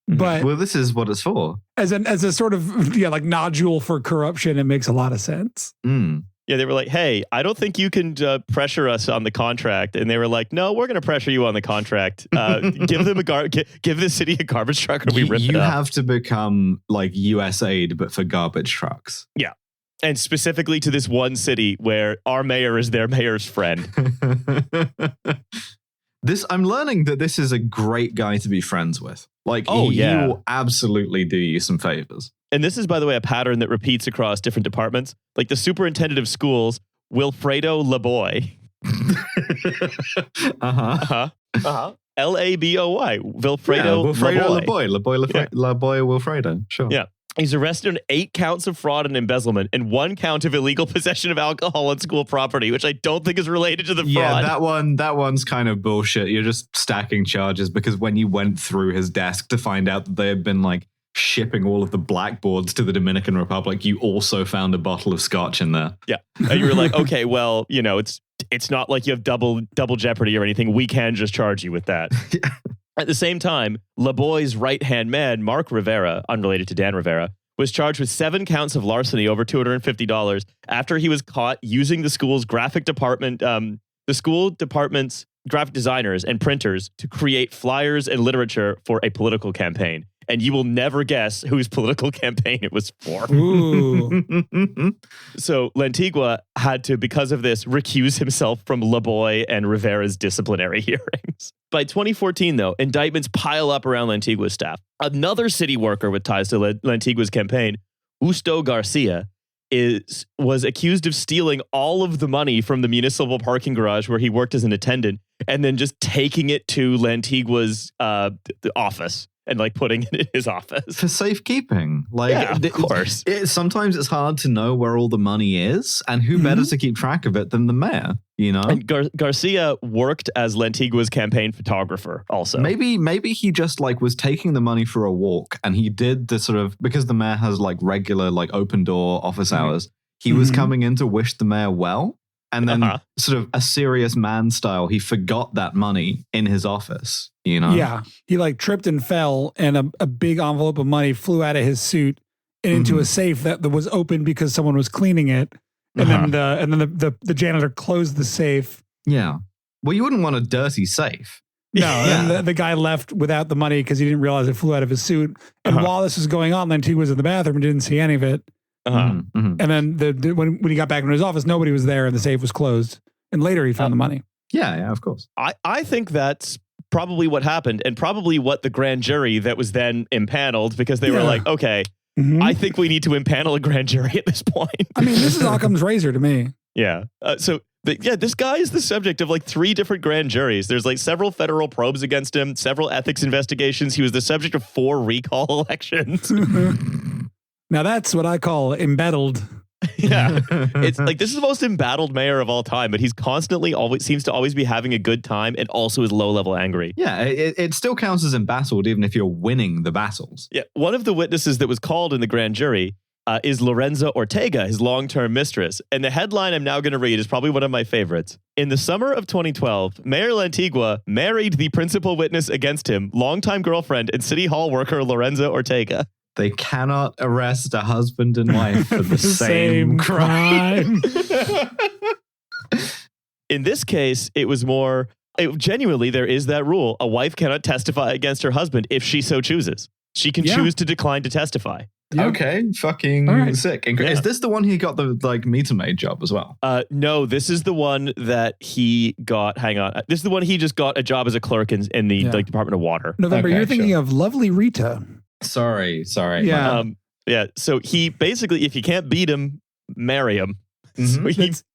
But this is what it's for. As a sort of nodule for corruption, it makes a lot of sense. Yeah, they were like, hey, I don't think you can pressure us on the contract. And they were like, no, we're going to pressure you on the contract. Give them give the city a garbage truck or we rip it up. You have to become US aid, but for garbage trucks. Yeah. And specifically to this one city where our mayor is their mayor's friend. I'm learning that this is a great guy to be friends with. He will absolutely do you some favors. And this is, by the way, a pattern that repeats across different departments. The superintendent of schools, Wilfredo Laboy. Laboy. Wilfredo Laboy. Laboy Wilfredo. Sure. Yeah. He's arrested on 8 counts of fraud and embezzlement and 1 count of illegal possession of alcohol on school property, which I don't think is related to the fraud. Yeah, that one's kind of bullshit. You're just stacking charges because when you went through his desk to find out that they had been shipping all of the blackboards to the Dominican Republic, you also found a bottle of scotch in there. Yeah. And you were like, okay, well, it's not like you have double jeopardy or anything. We can just charge you with that. Yeah. At the same time, LaBoy's right-hand man, Mark Rivera, unrelated to Dan Rivera, was charged with 7 counts of larceny over $250 after he was caught using the school's graphic department, the school department's graphic designers and printers to create flyers and literature for a political campaign. And you will never guess whose political campaign it was for. Ooh. So Lantigua had to, because of this, recuse himself from LaBoy and Rivera's disciplinary hearings. By 2014, though, indictments pile up around Lantigua's staff. Another city worker with ties to Lantigua's campaign, Justo Garcia, was accused of stealing all of the money from the municipal parking garage where he worked as an attendant and then just taking it to Lantigua's office. and like putting it in his office. For safekeeping. Like, yeah, of course. Sometimes it's hard to know where all the money is, and who better to keep track of it than the mayor, you know? And Garcia worked as Lantigua's campaign photographer also. Maybe he just like was taking the money for a walk, and he did the sort of, because the mayor has like regular like open door office hours, he was coming in to wish the mayor well. And then sort of a serious man style, he forgot that money in his office, you know? Yeah. He like tripped and fell, and a big envelope of money flew out of his suit and into a safe that was open because someone was cleaning it. And then the janitor closed the safe. Yeah. Well, you wouldn't want a dirty safe. No, and the guy left without the money because he didn't realize it flew out of his suit. And while this was going on, Lantigua was in the bathroom and didn't see any of it. And then when he got back into his office, nobody was there and the safe was closed. And later he found the money. Yeah, of course. I think that's probably what happened, and probably what the grand jury that was then impaneled, because they were like, okay, I think we need to impanel a grand jury at this point. I mean, this is Occam's razor to me. Yeah. This guy is the subject of like 3 different grand juries. There's like several federal probes against him, several ethics investigations. He was the subject of 4 recall elections. Now that's what I call embattled. Yeah. It's like, this is the most embattled mayor of all time, but he's constantly seems to always be having a good time and also is low-level angry. Yeah, it still counts as embattled even if you're winning the battles. Yeah. One of the witnesses that was called in the grand jury is Lorenza Ortega, his long-term mistress. And the headline I'm now going to read is probably one of my favorites. In the summer of 2012, Mayor Lantigua married the principal witness against him, longtime girlfriend and city hall worker Lorenza Ortega. They cannot arrest a husband and wife for the same crime. In this case, it was more, genuinely, there is that rule. A wife cannot testify against her husband if she so chooses. She can choose to decline to testify. Yeah. Okay, fucking sick. Yeah. Is this the one he got the like meter maid job as well? No, this is the one that he got. Hang on, this is the one he just got a job as a clerk in the like Department of Water. November, you're thinking of Lovely Rita. Sorry. Yeah. So he basically, if you can't beat him, marry him. So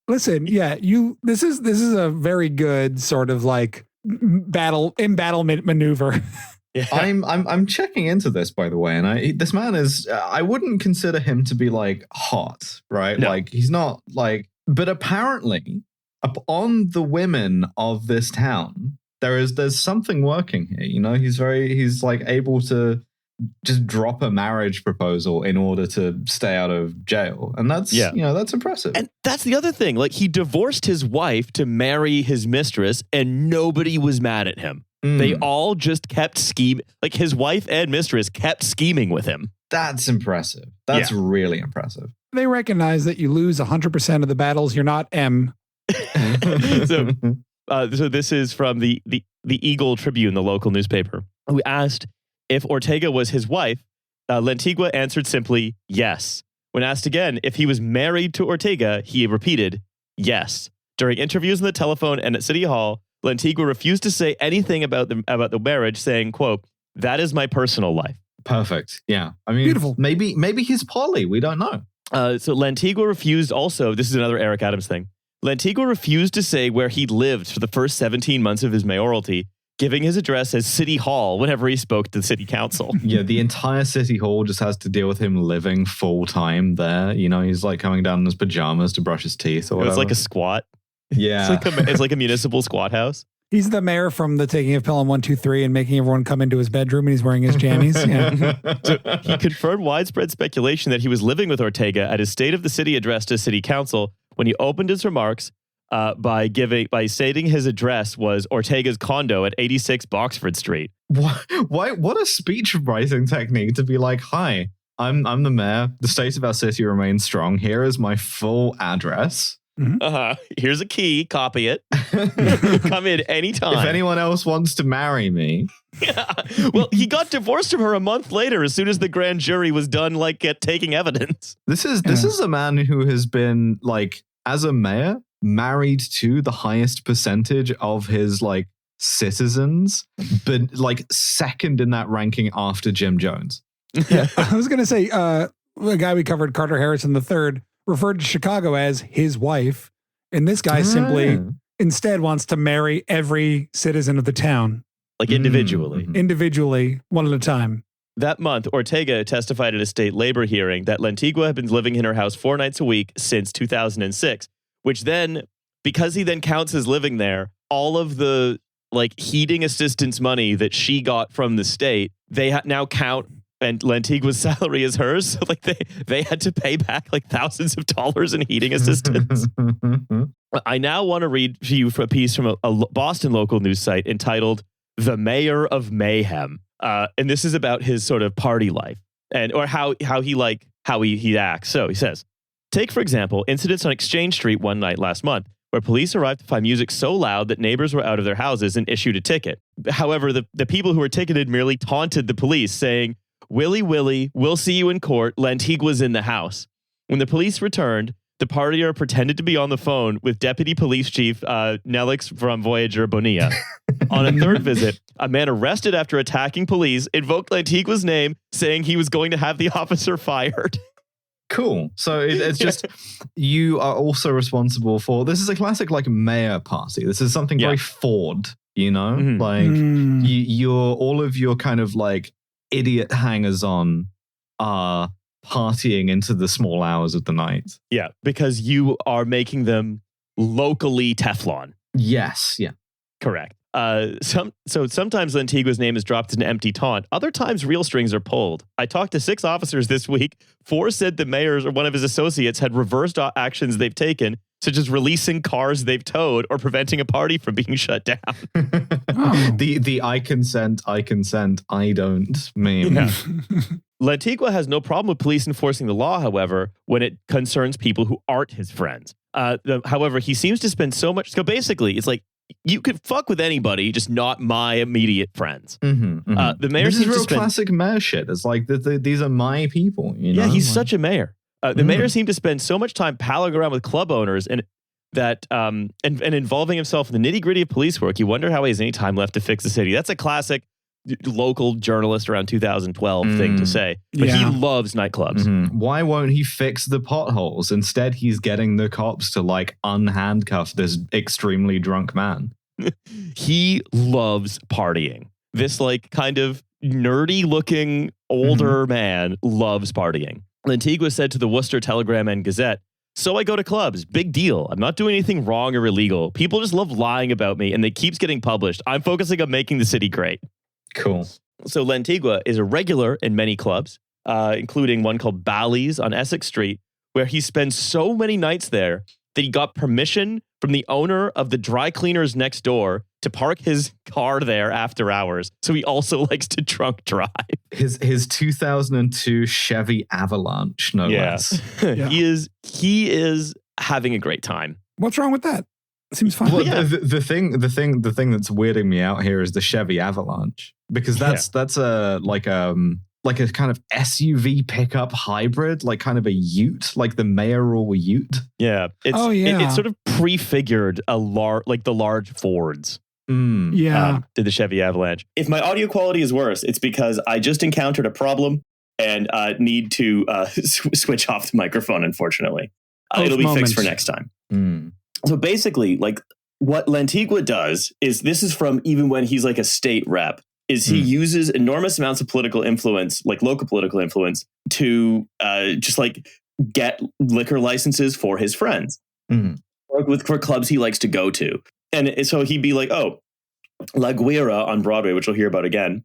listen, this is a very good sort of like embattlement maneuver. Yeah. I'm checking into this, by the way, and this man is I wouldn't consider him to be like hot, right? No. Like he's not like, but apparently on the women of this town, there's something working here. You know, he's like able to just drop a marriage proposal in order to stay out of jail. And that's, that's impressive. And that's the other thing. Like, he divorced his wife to marry his mistress and nobody was mad at him. They all just kept scheming. Like, his wife and mistress kept scheming with him. That's impressive. That's really impressive. They recognize that you lose 100% of the battles. You're not M. So this is from the Eagle Tribune, the local newspaper, who asked if Ortega was his wife. Lantigua answered simply, yes. When asked again if he was married to Ortega, he repeated, yes. During interviews on the telephone and at City Hall, Lantigua refused to say anything about the marriage, saying, quote, "That is my personal life." Perfect. Yeah. I mean, beautiful. Maybe he's poly. We don't know. So Lantigua refused also, this is another Eric Adams thing. Lantigua refused to say where he lived for the first 17 months of his mayoralty, giving his address as City Hall whenever he spoke to the city council. Yeah, the entire City Hall just has to deal with him living full time there. You know, he's like coming down in his pajamas to brush his teeth or whatever. It's like a squat. Yeah. It's like a municipal squat house. He's the mayor from the Taking of Pelham 1, 2, 3 and making everyone come into his bedroom and he's wearing his jammies. Yeah. So he confirmed widespread speculation that he was living with Ortega at his State of the City address to City Council when he opened his remarks by stating his address was Ortega's condo at 86 Boxford Street. What a speech writing technique to be like, "Hi, I'm the mayor. The state of our city remains strong. Here is my full address. Here's a key. Copy it. Come in anytime. If anyone else wants to marry me." Yeah. Well, he got divorced from her a month later as soon as the grand jury was done, like, taking evidence. This is a man who has been, like, as a mayor, married to the highest percentage of his, like, citizens, but, like, second in that ranking after Jim Jones. Yeah. I was going to say, the guy we covered, Carter Harrison III, referred to Chicago as his wife. And this guy simply instead wants to marry every citizen of the town. like individually. Individually, one at a time. That month, Ortega testified at a state labor hearing that Lantigua had been living in her house 4 nights a week since 2006, which then, because he then counts as living there, all of the like heating assistance money that she got from the state, they now count, and Lantigua's salary is hers. So like they had to pay back like thousands of dollars in heating assistance. I now want to read to you a piece from a Boston local news site entitled "The Mayor of Mayhem." And this is about his sort of party life or how he acts. So he says, take, for example, incidents on Exchange Street one night last month, where police arrived to find music so loud that neighbors were out of their houses and issued a ticket. However, the people who were ticketed merely taunted the police, saying, Willy, we'll see you in court. Lantigua's in the house. When the police returned, the partier pretended to be on the phone with Deputy Police Chief Neelix from Voyager Bonilla. On a third visit, a man arrested after attacking police invoked Lantigua's name, saying he was going to have the officer fired. Cool. So it's just, you are also responsible for, this is a classic like mayor party. This is something very Ford, you know? Like you're all of your kind of like idiot hangers-on are partying into the small hours of the night. Yeah, because you are making them locally Teflon. Yes, yeah. Correct. Sometimes Lantigua's name is dropped as an empty taunt. Other times, real strings are pulled. I talked to 6 officers this week. 4 said the mayor or one of his associates had reversed actions they've taken, such as releasing cars they've towed or preventing a party from being shut down. The I consent, I don't meme. Yeah. Lantigua has no problem with police enforcing the law, however, when it concerns people who aren't his friends. However, he seems to spend so much. So basically, it's like, you could fuck with anybody, just not my immediate friends. The mayor this is real classic mayor shit. It's like these are my people. You know? Yeah, he's such a mayor. The mayor seemed to spend so much time palling around with club owners and involving himself in the nitty gritty of police work. You wonder how he has any time left to fix the city. That's a classic local journalist around 2012 thing to say. But he loves nightclubs. Why won't he fix the potholes? Instead, he's getting the cops to like unhandcuff this extremely drunk man. He loves partying. This like kind of nerdy looking older man loves partying. Lantigua said to the Worcester Telegram and Gazette, "So I go to clubs. Big deal. I'm not doing anything wrong or illegal. People just love lying about me and they keeps getting published. I'm focusing on making the city great." Cool. So Lantigua is a regular in many clubs, including one called Bally's on Essex Street, where he spends so many nights there that he got permission from the owner of the dry cleaners next door to park his car there after hours. So he also likes to drunk drive. His 2002 Chevy Avalanche, no less. He is having a great time. What's wrong with that? Seems fine. Well, the thing that's weirding me out here is the Chevy Avalanche, because that's a kind of SUV pickup hybrid, like kind of a ute, like the mayoral ute. Yeah, it's sort of prefigured the large Fords. Mm. To the Chevy Avalanche. If my audio quality is worse, it's because I just encountered a problem and need to switch off the microphone. Unfortunately, it'll be fixed for next time. Mm. So basically, like what Lantigua does is, this is from even when he's like a state rep, is he uses enormous amounts of political influence, like local political influence, to just like get liquor licenses for his friends, for clubs he likes to go to. And so he'd be like, oh, La Guira on Broadway, which we'll hear about again.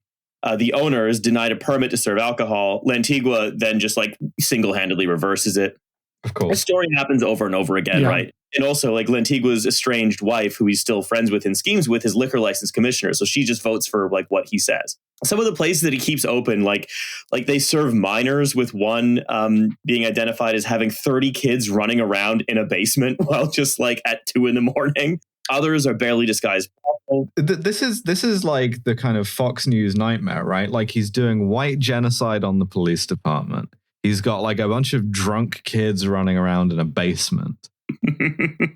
The owner is denied a permit to serve alcohol. Lantigua then just like single-handedly reverses it. Of course. The story happens over and over again, right? And also, like, Lantigua's estranged wife, who he's still friends with and schemes with, his liquor license commissioner. So she just votes for like what he says. Some of the places that he keeps open, like they serve minors, with one being identified as having 30 kids running around in a basement while just like at 2 a.m. Others are barely disguised. This is like the kind of Fox News nightmare, right? Like, he's doing white genocide on the police department. He's got like a bunch of drunk kids running around in a basement.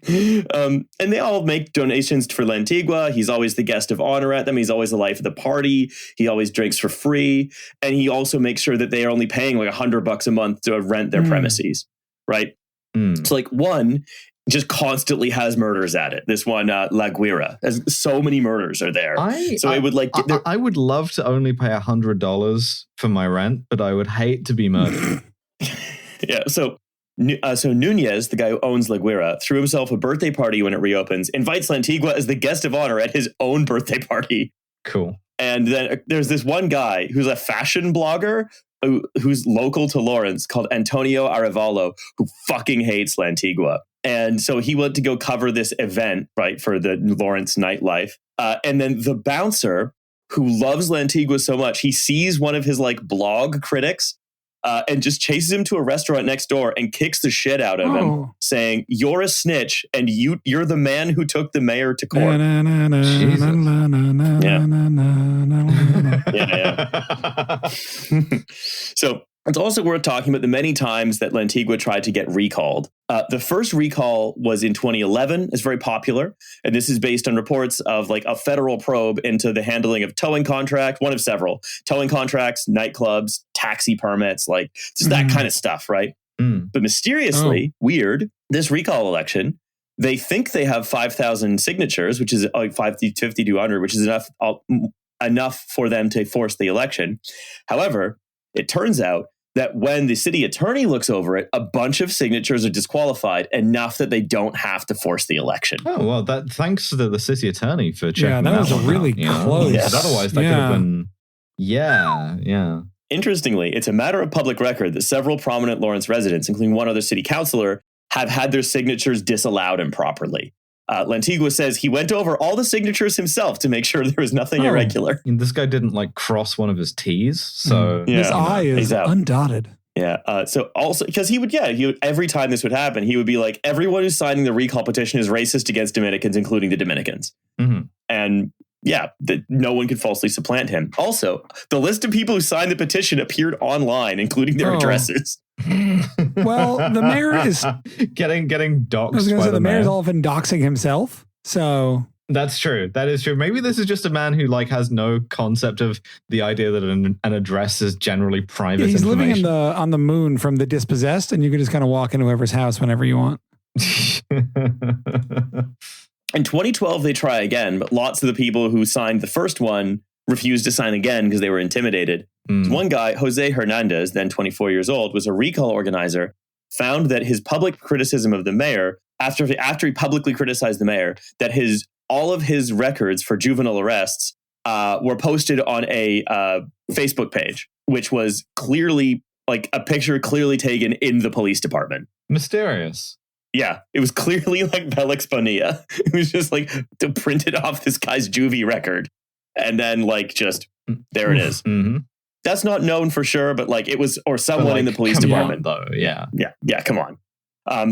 And they all make donations for Lantigua. He's always the guest of honor at them. He's always the life of the party. He always drinks for free. And he also makes sure that they are only paying like $100 a month to rent their premises, right? So like one, just constantly has murders at it. This one, La Guira, has so many murders are there. I would love to only pay $100 for my rent, but I would hate to be murdered. Yeah. So Nunez, the guy who owns La Guira, threw himself a birthday party when it reopens, invites Lantigua as the guest of honor at his own birthday party. Cool. And then there's this one guy who's a fashion blogger who's local to Lawrence called Antonio Arevalo, who fucking hates Lantigua. And so he went to go cover this event, right, for the Lawrence nightlife. And then the bouncer, who loves Lantigua so much, he sees one of his like blog critics and just chases him to a restaurant next door and kicks the shit out of him, saying, "You're a snitch, and you're the man who took the mayor to court." So it's also worth talking about the many times that Lantigua tried to get recalled. The first recall was in 2011. It's very popular. And this is based on reports of like a federal probe into the handling of towing contract, one of several towing contracts, nightclubs, taxi permits, like just that kind of stuff, right? But mysteriously, weird, this recall election, they think they have 5,000 signatures, which is like 50 to 100, which is enough for them to force the election. However, it turns out that when the city attorney looks over it, a bunch of signatures are disqualified, enough that they don't have to force the election. Oh, well, that thanks to the city attorney for checking that. Yeah, that was really close. Yes. Otherwise, that could have been... Yeah. Interestingly, it's a matter of public record that several prominent Lawrence residents, including one other city councillor, have had their signatures disallowed improperly. Lantigua says he went over all the signatures himself to make sure there was nothing irregular. And this guy didn't like cross one of his T's, so his I is undotted. Yeah. So also because he would every time this would happen, he would be like, everyone who's signing the recall petition is racist against Dominicans, including the Dominicans. And no one could falsely supplant him. Also, the list of people who signed the petition appeared online, including their addresses. Well, the mayor is getting doxxed. I was going to say the mayor's often doxing himself. So that's true. That is true. Maybe this is just a man who like has no concept of the idea that an address is generally private. He's living on the moon from the dispossessed, and you can just kind of walk into whoever's house whenever you want. In 2012, they try again, but lots of the people who signed the first one refused to sign again because they were intimidated. One guy, Jose Hernandez, then 24 years old, was a recall organizer, found that his public criticism of the mayor, after he publicly criticized the mayor, that all of his records for juvenile arrests were posted on a Facebook page, which was clearly like a picture clearly taken in the police department. Mysterious. Yeah, it was clearly like Belix Bonilla. It was just like to print it off this guy's juvie record. And then like just there it is. That's not known for sure, but like it was, or someone in the police department. Though, yeah, come on.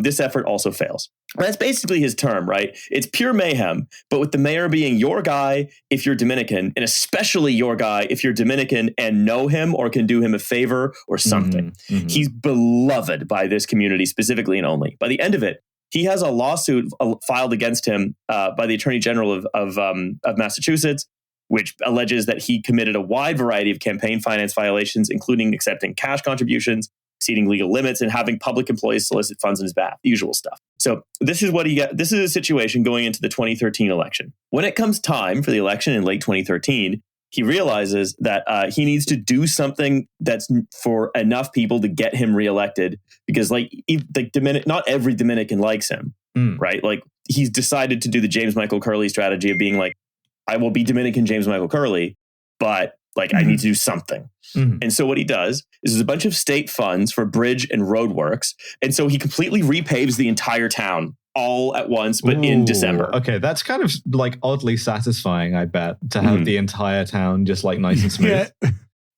This effort also fails. That's basically his term, right? It's pure mayhem, but with the mayor being your guy if you're Dominican, and especially your guy if you're Dominican and know him or can do him a favor or something. He's beloved by this community specifically and only. By the end of it, he has a lawsuit filed against him by the Attorney General of Massachusetts, which alleges that he committed a wide variety of campaign finance violations, including accepting cash contributions, exceeding legal limits, and having public employees solicit funds on his behalf. Usual stuff. So this is what he got. This is a situation going into the 2013 election. When it comes time for the election in late 2013, he realizes that he needs to do something that's for enough people to get him reelected, because not every Dominican likes him, right? Like he's decided to do the James Michael Curley strategy of being like, I will be Dominican James Michael Curley, but like I need to do something. And so what he does is there's a bunch of state funds for bridge and road works. And so he completely repaves the entire town all at once, but in December. Okay, that's kind of like oddly satisfying, I bet, to have the entire town just like nice and smooth.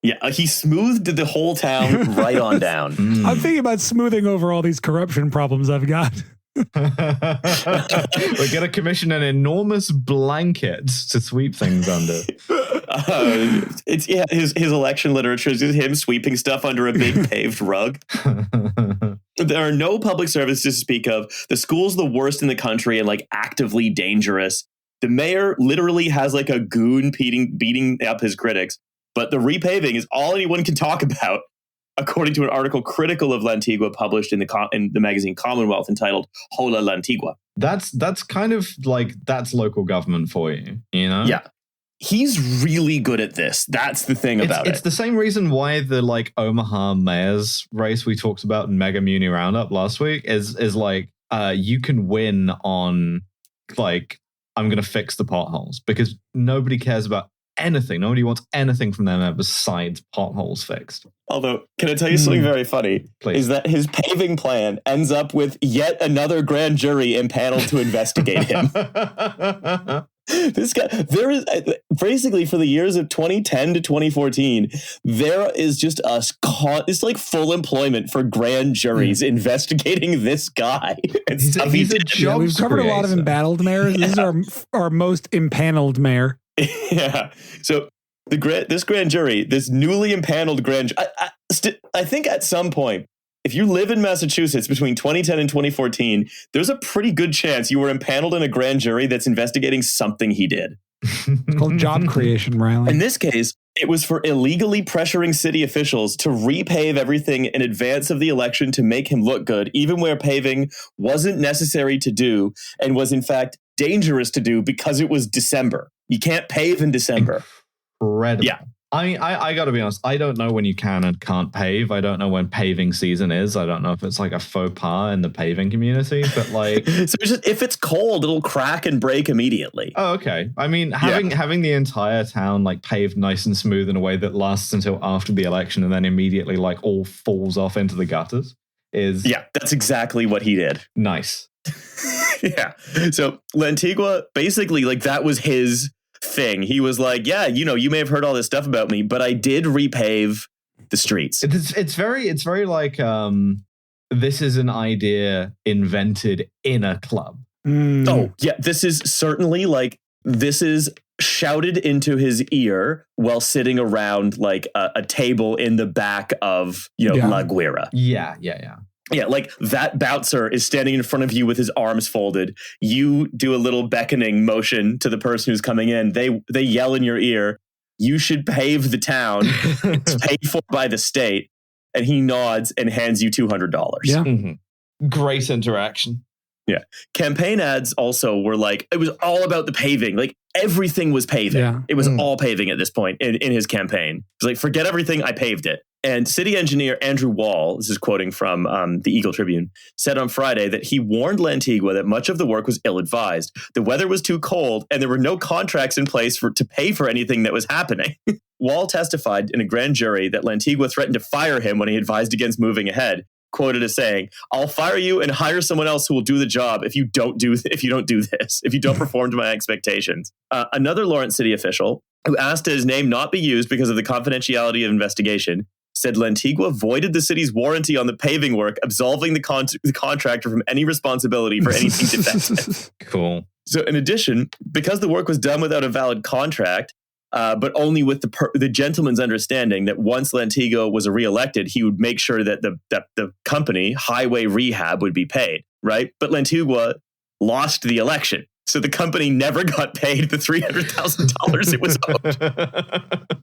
Yeah, he smoothed the whole town right on down. I'm thinking about smoothing over all these corruption problems I've got. We're going to commission an enormous blanket to sweep things under. His election literature is him sweeping stuff under a big paved rug. There are no public services to speak of. The school's the worst in the country and like actively dangerous. The mayor literally has like a goon beating up his critics, but the repaving is all anyone can talk about. according to an article critical of Lantigua published in the magazine Commonwealth entitled Hola Lantigua. That's kind of like, that's local government for you, you know? Yeah. He's really good at this. That's the thing about it. It's the same reason why the like Omaha mayor's race we talked about in Mega Muni Roundup last week is like, you can win on like, I'm going to fix the potholes, because nobody cares about anything. Nobody wants anything from them besides potholes fixed. Although, can I tell you something very funny? Please. Is that his paving plan ends up with yet another grand jury empaneled to investigate him. This guy, there is basically for the years of 2010 to 2014, there is just it's like full employment for grand juries investigating this guy. He's a job we've covered a lot of embattled mayors. This is our most empaneled mayor. Yeah. So this grand jury, this newly empaneled grand jury, I think at some point, if you live in Massachusetts between 2010 and 2014, there's a pretty good chance you were empaneled in a grand jury that's investigating something he did. It's called job creation, Riley. In this case, it was for illegally pressuring city officials to repave everything in advance of the election to make him look good, even where paving wasn't necessary to do and was in fact dangerous to do because it was December. You can't pave in December. Incredible. Yeah. I got to be honest. I don't know when you can and can't pave. I don't know when paving season is. I don't know if it's like a faux pas in the paving community, but like, so it's just, if it's cold, it'll crack and break immediately. Oh, okay. I mean, having the entire town like paved nice and smooth in a way that lasts until after the election and then immediately like all falls off into the gutters is that's exactly what he did. Nice. Yeah. So Lantigua basically like that was his thing. He was like, yeah, you may have heard all this stuff about me, but I did repave the streets. It's very like this is an idea invented in a club. Oh yeah, this is certainly like this is shouted into his ear while sitting around like a table in the back of La Guira. Yeah, like that bouncer is standing in front of you with his arms folded. You do a little beckoning motion to the person who's coming in. They yell in your ear, you should pave the town. It's paid for by the state. And he nods and hands you $200. Yeah. Mm-hmm. Great interaction. Yeah. Campaign ads also were like, it was all about the paving. Like everything was paving. Yeah. It was all paving at this point in his campaign. It was like, forget everything, I paved it. And city engineer Andrew Wall, this is quoting from the Eagle Tribune, said on Friday that he warned Lantigua that much of the work was ill-advised. The weather was too cold and there were no contracts in place to pay for anything that was happening. Wall testified in a grand jury that Lantigua threatened to fire him when he advised against moving ahead, quoted as saying, "I'll fire you and hire someone else who will do the job if you don't do this, if you don't perform to my expectations." Another Lawrence city official who asked that his name not be used because of the confidentiality of investigation said Lantigua voided the city's warranty on the paving work, absolving the contractor from any responsibility for anything defective. Cool. So in addition, because the work was done without a valid contract, but only with the gentleman's understanding that once Lantigua was reelected, he would make sure that the company, Highway Rehab, would be paid, right? But Lantigua lost the election. So the company never got paid the $300,000 it was owed.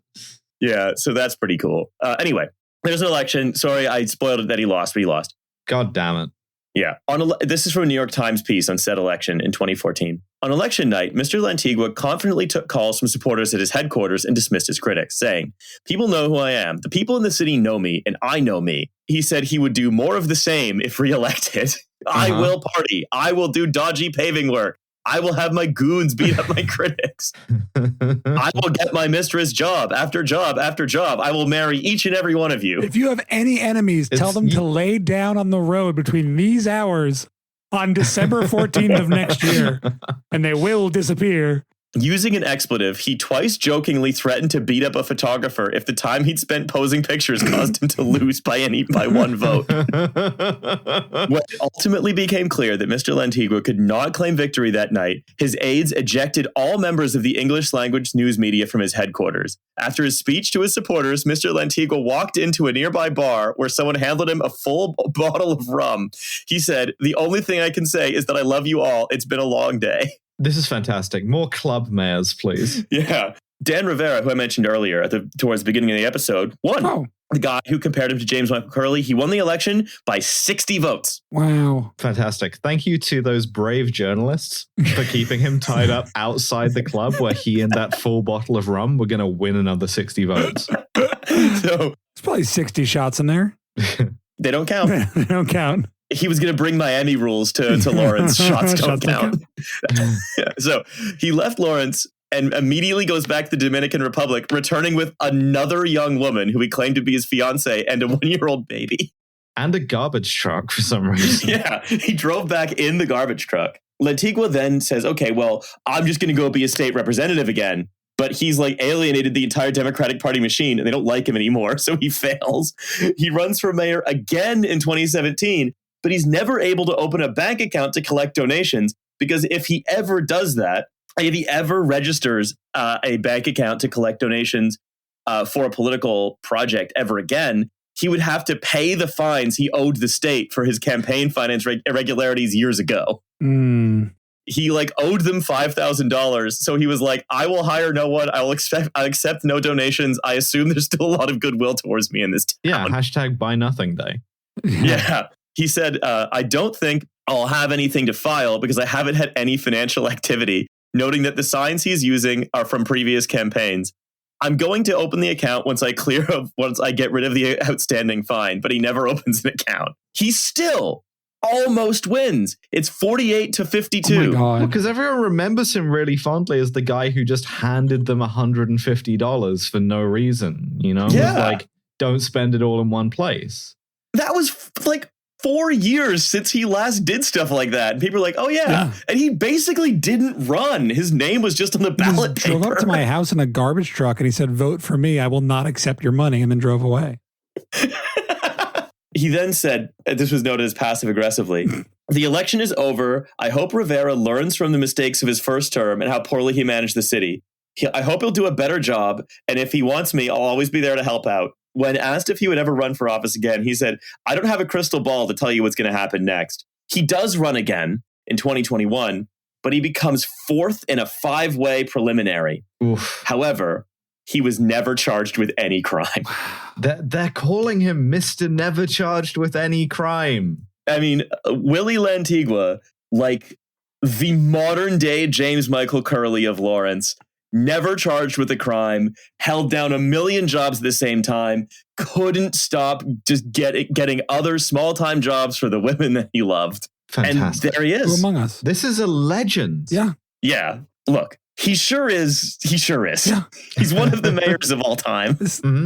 Yeah, so that's pretty cool. Anyway, there's an election. Sorry, I spoiled it that he lost, but he lost. God damn it. Yeah. This is from a New York Times piece on said election in 2014. On election night, Mr. Lantigua confidently took calls from supporters at his headquarters and dismissed his critics, saying, "People know who I am. The people in the city know me, and I know me." He said he would do more of the same if reelected. I will party. I will do dodgy paving work. I will have my goons beat up my critics. I will get my mistress job after job after job. I will marry each and every one of you. If you have any enemies, tell them to lay down on the road between these hours on December 14th of next year, and they will disappear. Using an expletive, he twice jokingly threatened to beat up a photographer if the time he'd spent posing pictures caused him to lose by one vote. When it ultimately became clear that Mr. Lantigua could not claim victory that night, his aides ejected all members of the English language news media from his headquarters. After his speech to his supporters, Mr. Lantigua walked into a nearby bar where someone handed him a full bottle of rum. He said, "The only thing I can say is that I love you all. It's been a long day." This is fantastic. More club mayors, please. Yeah. Dan Rivera, who I mentioned earlier towards the beginning of the episode, won. Oh. the guy who compared him to James Michael Curley, he won the election by 60 votes. Wow. Fantastic. Thank you to those brave journalists for keeping him tied up outside the club where he and that full bottle of rum were going to win another 60 votes. So there's probably 60 shots in there. They don't count. They don't count. He was going to bring Miami rules to Lawrence. Shots don't count. So he left Lawrence and immediately goes back to the Dominican Republic, returning with another young woman who he claimed to be his fiance and a 1-year-old baby. And a garbage truck for some reason. Yeah, he drove back in the garbage truck. Lantigua then says, okay, well, I'm just going to go be a state representative again. But he's like alienated the entire Democratic Party machine and they don't like him anymore. So he fails. He runs for mayor again in 2017, but he's never able to open a bank account to collect donations, because if he ever does that, if he ever registers a bank account to collect donations for a political project ever again, he would have to pay the fines he owed the state for his campaign finance irregularities years ago. He owed them $5,000. So he was like, I will hire no one. I accept no donations. I assume there's still a lot of goodwill towards me in this town. Yeah, hashtag buy nothing day. Yeah. He said, I don't think I'll have anything to file because I haven't had any financial activity, noting that the signs he's using are from previous campaigns. I'm going to open the account once I get rid of the outstanding fine, but he never opens an account. He still almost wins. It's 48-52. Oh my God. Because everyone remembers him really fondly as the guy who just handed them $150 for no reason, you know? Yeah. Was like, don't spend it all in one place. That was 4 years since he last did stuff like that. And people are like, oh, yeah. And he basically didn't run. His name was just on the ballot paper. Drove up to my house in a garbage truck and he said, vote for me. I will not accept your money. And then drove away. He then said, this was noted as passive aggressively, the election is over. I hope Rivera learns from the mistakes of his first term and how poorly he managed the city. I hope he'll do a better job. And if he wants me, I'll always be there to help out. When asked if he would ever run for office again, he said, I don't have a crystal ball to tell you what's going to happen next. He does run again in 2021, but he becomes fourth in a 5-way preliminary. Oof. However, he was never charged with any crime. They're calling him Mr. Never Charged with Any Crime. I mean, Willy Lantigua, like the modern day James Michael Curley of Lawrence, never charged with a crime, held down 1 million jobs at the same time, couldn't stop just getting other small-time jobs for the women that he loved. Fantastic. And there he is. Who among us? This is a legend. Yeah. Yeah. Look, he sure is. He sure is. Yeah. He's one of the mayors of all time.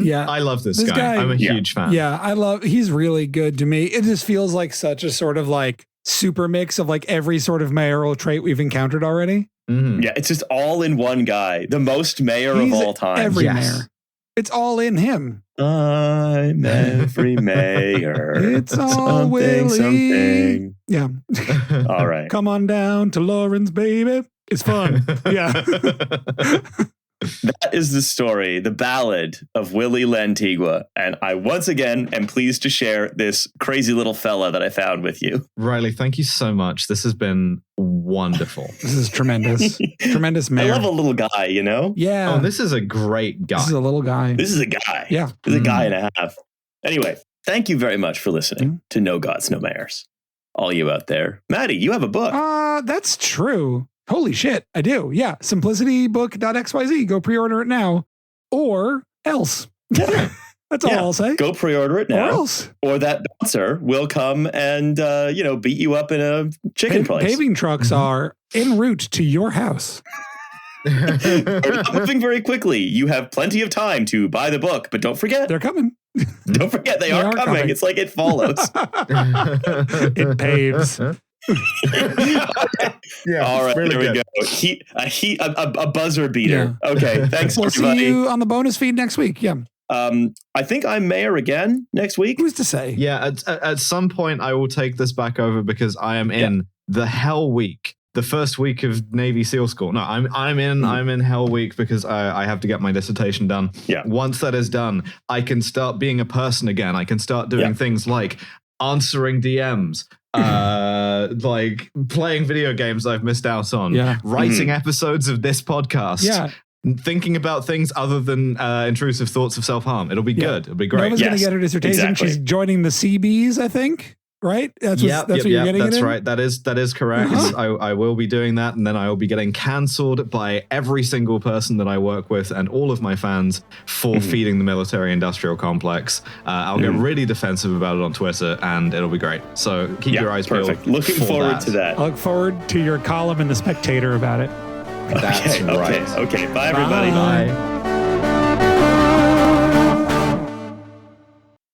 Yeah. I love this guy. I'm a huge fan. Yeah, he's really good to me. It just feels like such a sort of super mix of every sort of mayoral trait we've encountered already. Mm-hmm. Yeah, it's just all in one guy. The most mayor of all time. Every mayor. It's all in him. I'm every mayor. It's all Willy. Something. Yeah. All right. Come on down to Lawrence, baby. It's fun. Yeah. That is the story, the ballad of Willy Lantigua. And I once again am pleased to share this crazy little fella that I found with you. Riley, thank you so much. This has been wonderful. This is tremendous. Tremendous mayor. I love a little guy, you know? Yeah. Oh, this is a great guy. This is a little guy. This is a guy. Yeah. This is a guy and a half. Anyway, thank you very much for listening to No Gods, No Mayors. All you out there. Maddie, you have a book. That's true. Holy shit, I do. Yeah, simplicitybook.xyz. Go pre-order it now or else. That's all I'll say. Go pre-order it now. Or else. Or that bouncer will come and, beat you up in a chicken place. Paving trucks are en route to your house. They're not moving very quickly. You have plenty of time to buy the book, but don't forget. They're coming. Don't forget, they are coming. It's like It Follows. It paves. Yeah. All right, really there we go. A buzzer beater. Yeah. Okay, thanks. We'll everybody. See you on the bonus feed next week. Yeah. I think I'm mayor again next week. Who's to say? Yeah. At some point, I will take this back over because I am in the Hell Week, the first week of Navy SEAL school. No, I'm in Hell Week because I have to get my dissertation done. Yeah. Once that is done, I can start being a person again. I can start doing things like answering DMs. Like playing video games I've missed out on, writing episodes of this podcast, thinking about things other than intrusive thoughts of self-harm. It'll be good. It'll be great. Nova's going to get her dissertation. Exactly. She's joining the CBs, I think. Right? That's what you're getting that's in? Right. That is correct. I will be doing that, and then I will be getting cancelled by every single person that I work with and all of my fans for feeding the military-industrial complex. I'll get really defensive about it on Twitter, and it'll be great. So keep your eyes peeled. Looking forward to that. I look forward to your column in The Spectator about it. That's right. Okay. Bye, everybody. Bye.